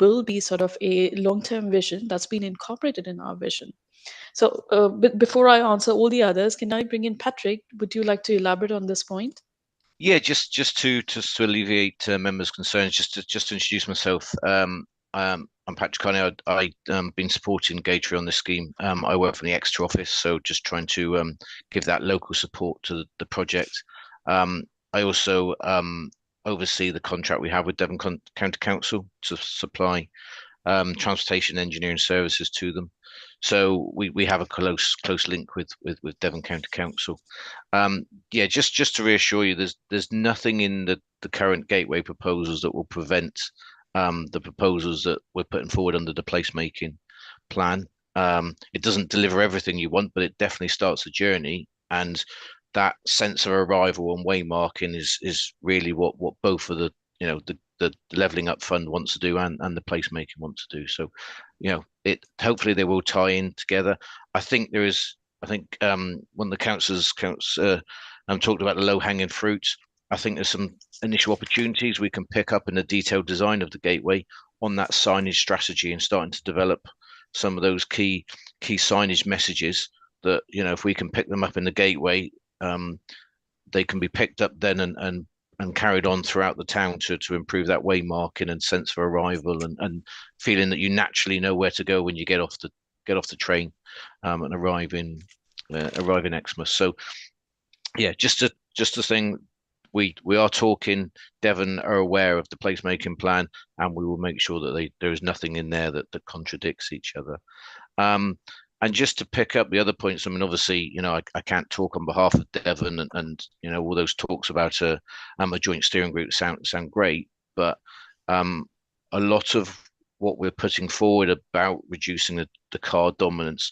L: will be sort of a long-term vision that's been incorporated in our vision. So before I answer all the others, can I bring in Patrick? Would you like to elaborate on this point?
S: Yeah, just to alleviate members' concerns, just to introduce myself. I'm Patrick Carney. I've been supporting Gateway on this scheme. I work from the Exeter office, so just trying to give that local support to the project. I also oversee the contract we have with Devon County Council to supply transportation engineering services to them. So we have a close link with Devon County Council. Yeah, just to reassure you, there's nothing in the current gateway proposals that will prevent the proposals that we're putting forward under the placemaking plan. It doesn't deliver everything you want, but it definitely starts the journey, and that sense of arrival and waymarking is really what both of the levelling up fund wants to do and the placemaking wants to do. So it hopefully they will tie in together. I think when the councillors talked about the low-hanging fruits, I think there's some initial opportunities we can pick up in the detailed design of the gateway on that signage strategy, and starting to develop some of those key signage messages that if we can pick them up in the gateway, they can be picked up then and carried on throughout the town to improve that waymarking and sense of arrival and feeling that you naturally know where to go when you get off the train and arrive in Exmouth. So yeah, just a thing. We are talking. Devon are aware of the placemaking plan, and we will make sure that there is nothing in there that contradicts each other. And just to pick up the other points, I mean, obviously, I can't talk on behalf of Devon, and all those talks about a joint steering group sound great, but a lot of what we're putting forward about reducing the car dominance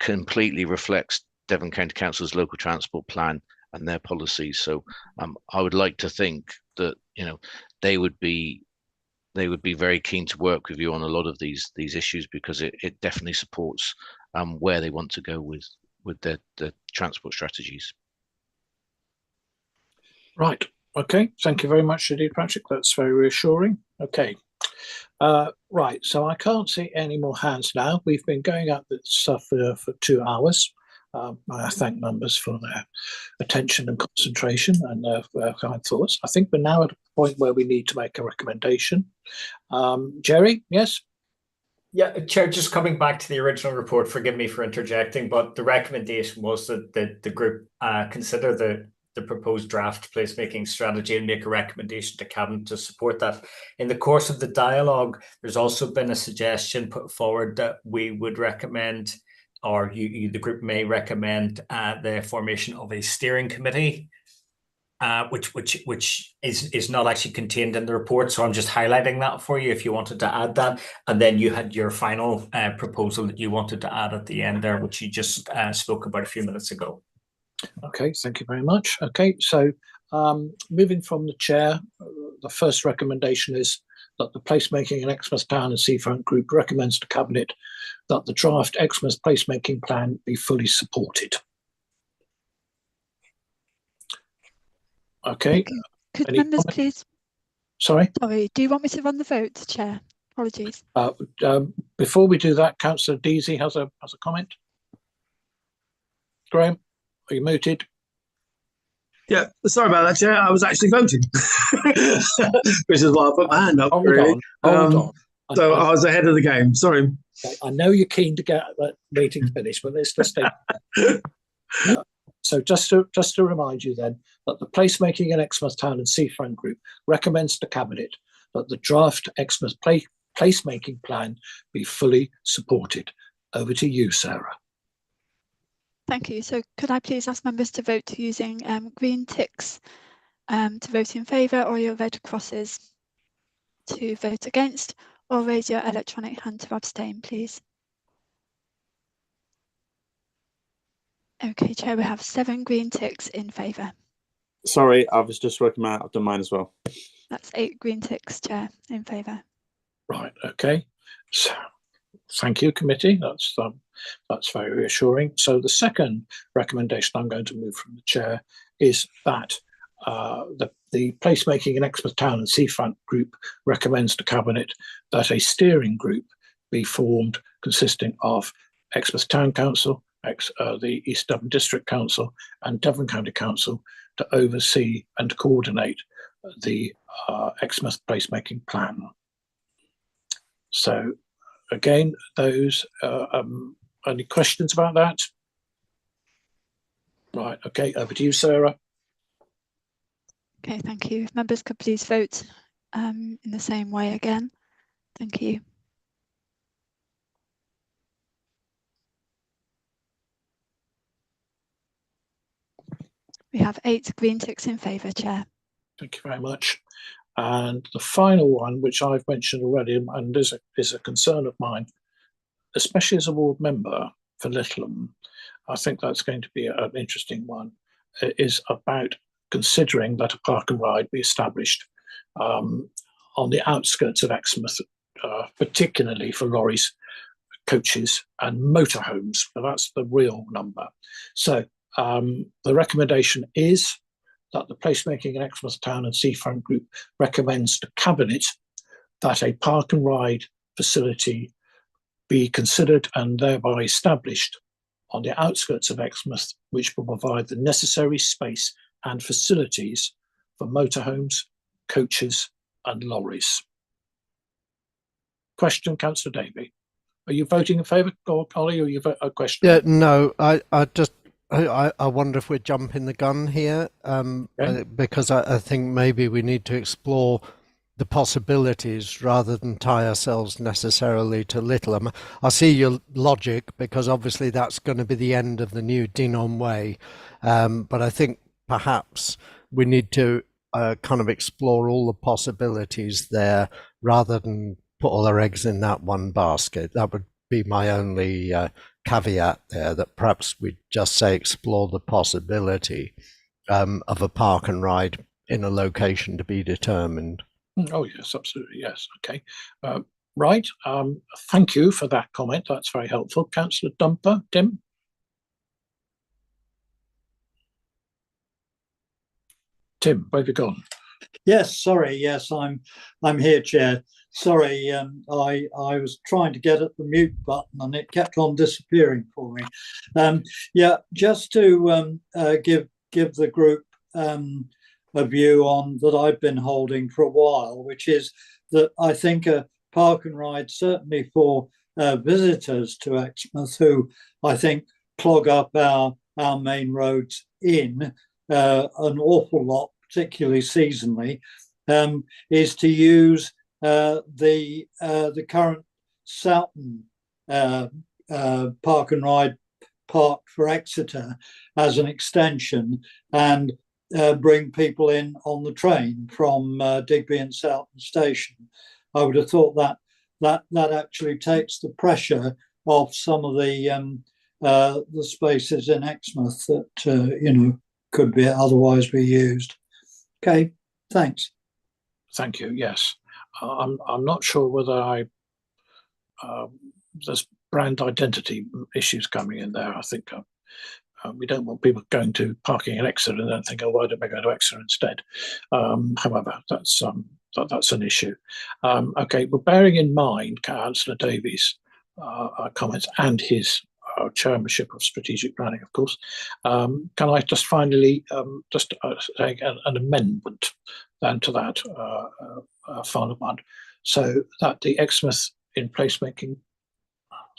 S: completely reflects Devon County Council's local transport plan and their policies. So I would like to think that they would be very keen to work with you on a lot of these issues, because it definitely supports where they want to go with their transport strategies.
B: Right. Okay. Thank you very much indeed, Patrick. That's very reassuring. Okay. Right. So I can't see any more hands now. We've been going at this stuff for 2 hours. I thank members for their attention and concentration and their kind thoughts. I think we're now at a point where we need to make a recommendation. Jerry, yes?
J: Yeah, Chair, just coming back to the original report, forgive me for interjecting, but the recommendation was that the group consider the proposed draft placemaking strategy and make a recommendation to Cabinet to support that. In the course of the dialogue, there's also been a suggestion put forward that we would recommend, or the group may recommend, the formation of a steering committee, which is not actually contained in the report. So I'm just highlighting that for you if you wanted to add that. And then you had your final proposal that you wanted to add at the end there, which you just spoke about a few minutes ago.
B: Okay, thank you very much. Okay, so moving from the chair, the first recommendation is that the Placemaking and Exmouth Town and Seafront Group recommends to Cabinet that the draft Exmouth placemaking plan be fully supported. Okay.
K: Could members please?
B: Sorry?
K: Sorry, do you want me to run the vote, Chair? Apologies.
B: Before we do that, Councillor Deasy has a comment. Graham, are you muted?
G: Yeah, sorry about that, Chair. I was actually voting, which is why I put my hand up.
B: Hold on.
G: So I was ahead of the game. Sorry.
B: I know you're keen to get that meeting finished, but let's just take. So just to remind you then that the Placemaking and Exmouth Town and Seafront Group recommends to Cabinet that the draft Exmouth placemaking plan be fully supported. Over to you, Sarah.
K: Thank you. So could I please ask members to vote using green ticks to vote in favour, or your red crosses to vote against, or raise your electronic hand to abstain, please. Okay, Chair, we have 7 green ticks in favour.
C: Sorry, I was just working out. I've done mine as well.
K: That's 8 green ticks, Chair, in favour.
B: Right. Okay. So, thank you, committee. That's very reassuring. So the second recommendation I'm going to move from the chair is that the Placemaking and Exmouth Town and Seafront Group recommends to Cabinet that a steering group be formed consisting of Exmouth Town Council, the East Devon District Council and Devon County Council to oversee and coordinate the Exmouth placemaking plan. So again, those any questions about that? Right, okay, over to you, Sarah.
K: Okay, thank you. If members could please vote in the same way again. Thank you. We have 8 green ticks in favour, Chair.
B: Thank you very much. And the final one, which I've mentioned already, and is a concern of mine, especially as a ward member for Littleham, I think that's going to be an interesting one, is about considering that a park and ride be established on the outskirts of Exmouth, particularly for lorries, coaches and motorhomes. That's the real number. So the recommendation is that the Placemaking and Exmouth Town and Seafront Group recommends to Cabinet that a park and ride facility be considered and thereby established on the outskirts of Exmouth, which will provide the necessary space and facilities for motorhomes, coaches and lorries. Question, Councillor Davey. Are you voting in favour, Ollie, or you vote a question?
D: Yeah, no, I wonder if we're jumping the gun here, okay. Because I think maybe we need to explore the possibilities rather than tie ourselves necessarily to Littleham. I see your logic, because obviously that's going to be the end of the new Dinon Way, but I think perhaps we need to kind of explore all the possibilities there rather than put all our eggs in that one basket. That would be my only caveat there, that perhaps we'd just say explore the possibility of a park and ride in a location to be determined.
B: Oh, yes, absolutely. Yes. Okay. Right. Thank you for that comment. That's very helpful. Councillor Dumper, Tim? Tim, where have you gone?
I: Yes, sorry. Yes, I'm here, Chair. Sorry, I was trying to get at the mute button and it kept on disappearing for me. Yeah, just to give the group a view on that I've been holding for a while, which is that I think a park and ride, certainly for visitors to Exmouth, who I think clog up our main roads in an awful lot, particularly seasonally, is to use the current Soughton park and ride park for Exeter as an extension, and bring people in on the train from Digby and Soughton station. I would have thought that actually takes the pressure off some of the spaces in Exmouth that could be otherwise be used. Okay, thanks.
B: Thank you. Yes, I'm not sure whether there's brand identity issues coming in there. I think we don't want people going to parking in Exeter and then think, oh, why don't we go to Exeter instead? However, that's an issue. Okay, well, bearing in mind Councillor Davies' comments and his chairmanship of strategic planning, of course, can I just finally say an amendment then to that final one, so that the Exmouth in placemaking.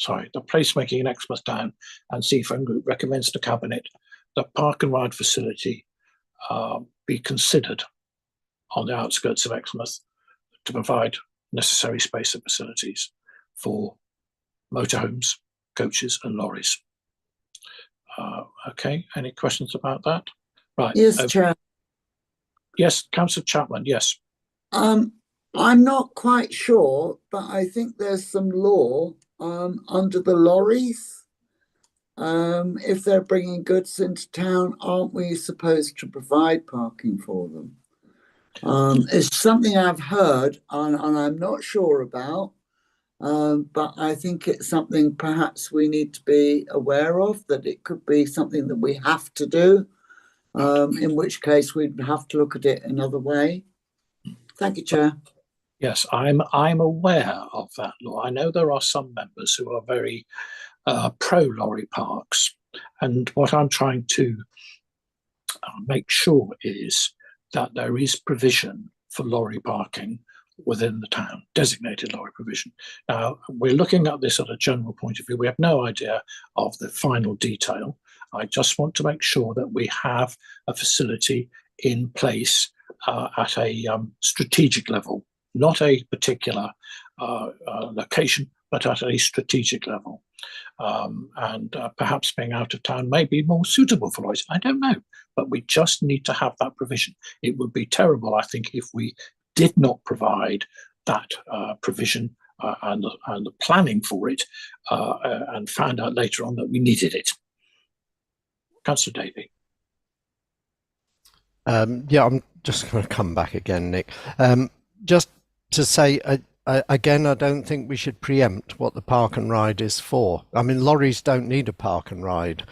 B: The Placemaking in Exmouth Town and Seafront Group recommends to Cabinet that park and ride facility be considered on the outskirts of Exmouth to provide necessary space and facilities for motorhomes, coaches and lorries. Okay, any questions about that? Right.
E: Yes, Chair.
B: Yes, Councillor Chapman, yes.
E: I'm not quite sure, but I think there's some law under the lorries. If they're bringing goods into town, aren't we supposed to provide parking for them? It's something I've heard and I'm not sure about, but I think it's something perhaps we need to be aware of, that it could be something that we have to do, in which case we'd have to look at it another way. Thank you, Chair.
B: Yes, I'm aware of that law. I know there are some members who are very pro-lorry parks, and what I'm trying to make sure is that there is provision for lorry parking within the town, designated lorry provision. Now, we're looking at this at a general point of view. We have no idea of the final detail. I just want to make sure that we have a facility in place at a strategic level, not a particular location, but at a strategic level. And perhaps being out of town may be more suitable for lorries. I don't know, but we just need to have that provision. It would be terrible, I think, if we did not provide that provision and the planning for it and found out later on that we needed it. Councillor Davey.
D: Yeah, I'm just going to come back again, Nick. Just to say, again, I don't think we should preempt what the park and ride is for. I mean, lorries don't need a park and ride.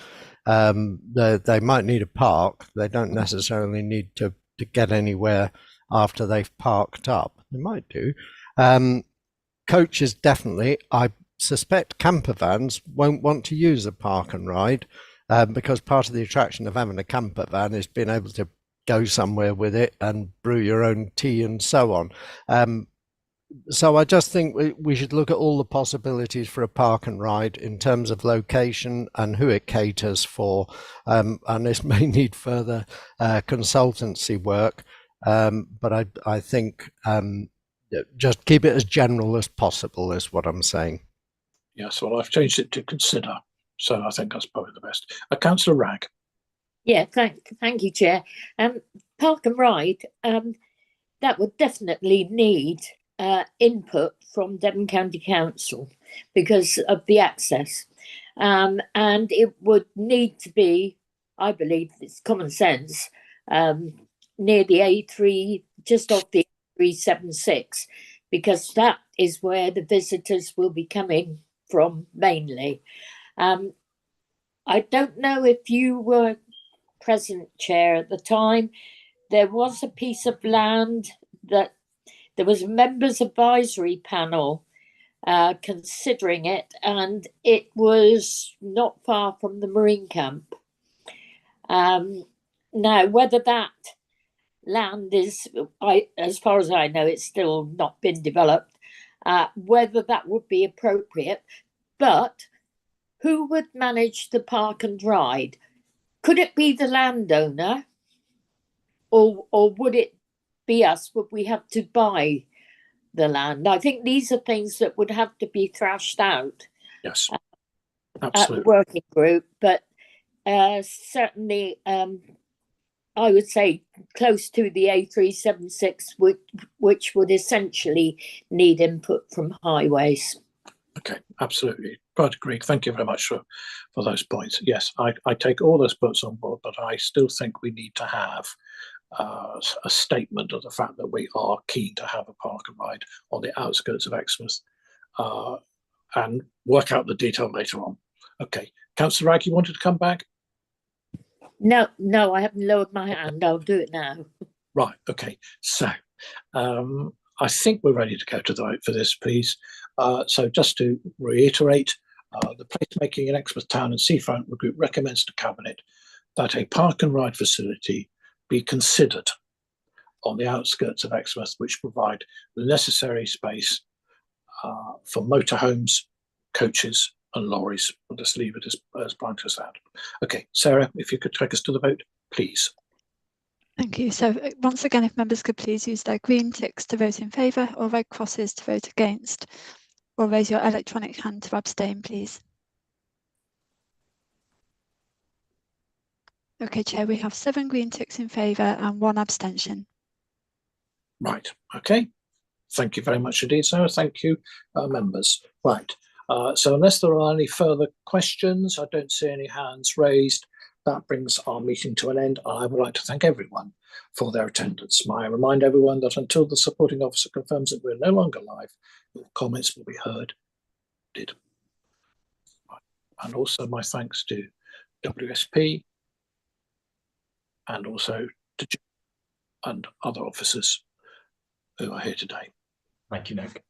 D: They might need a park. They don't necessarily need to get anywhere after they've parked up. They might do. Coaches, definitely. I suspect camper vans won't want to use a park and ride because part of the attraction of having a camper van is being able to go somewhere with it and brew your own tea and so on. So I just think we should look at all the possibilities for a park and ride in terms of location and who it caters for. And this may need further consultancy work, but I think just keep it as general as possible is what I'm saying.
B: Yes, well, I've changed it to consider. So I think that's probably the best. Councillor Ragg.
N: Yeah, thank you, Chair. Park and ride, that would definitely need input from Devon County Council because of the access. And it would need to be, I believe, it's common sense, near the A3, just off the 376, because that is where the visitors will be coming from mainly. I don't know if you were present, Chair, at the time. There was a piece of land that there was a members advisory panel considering it, and it was not far from the marine camp. Now, whether that land is, as far as I know, it's still not been developed, whether that would be appropriate, but who would manage the park and ride? Could it be the landowner, or would it be us? Would we have to buy the land? I think these are things that would have to be thrashed out.
B: Yes,
N: At
B: absolutely.
N: the working group, but certainly I would say close to the A376, which would essentially need input from highways.
B: Okay, absolutely. Quite agree. Thank you very much for those points. Yes, I take all those points on board, but I still think we need to have a statement of the fact that we are keen to have a park and ride on the outskirts of Exmouth, and work out the detail later on. Okay, Councillor Ragg, you wanted to come back?
N: No, I haven't lowered my hand. I'll do it now.
B: Right, okay. So I think we're ready to go to the vote for this, please. So just to reiterate, the Placemaking in Exmouth Town and Seafront Group recommends to Cabinet that a park and ride facility be considered on the outskirts of Exmouth, which provide the necessary space for motorhomes, coaches and lorries. We'll just leave it as blunt as that. Okay, Sarah, if you could take us to the vote, please.
K: Thank you. So once again, if members could please use their green ticks to vote in favour or red crosses to vote against, or raise your electronic hand to abstain, please. Okay, Chair, we have 7 green ticks in favour and 1 abstention.
B: Right, okay. Thank you very much indeed, Sarah. Thank you, members. Right, so unless there are any further questions, I don't see any hands raised. That brings our meeting to an end. I would like to thank everyone for their attendance. I remind everyone that until the supporting officer confirms that we're no longer live, comments will be heard. And also my thanks to WSP and also to and other officers who are here today.
J: Thank you, Nick.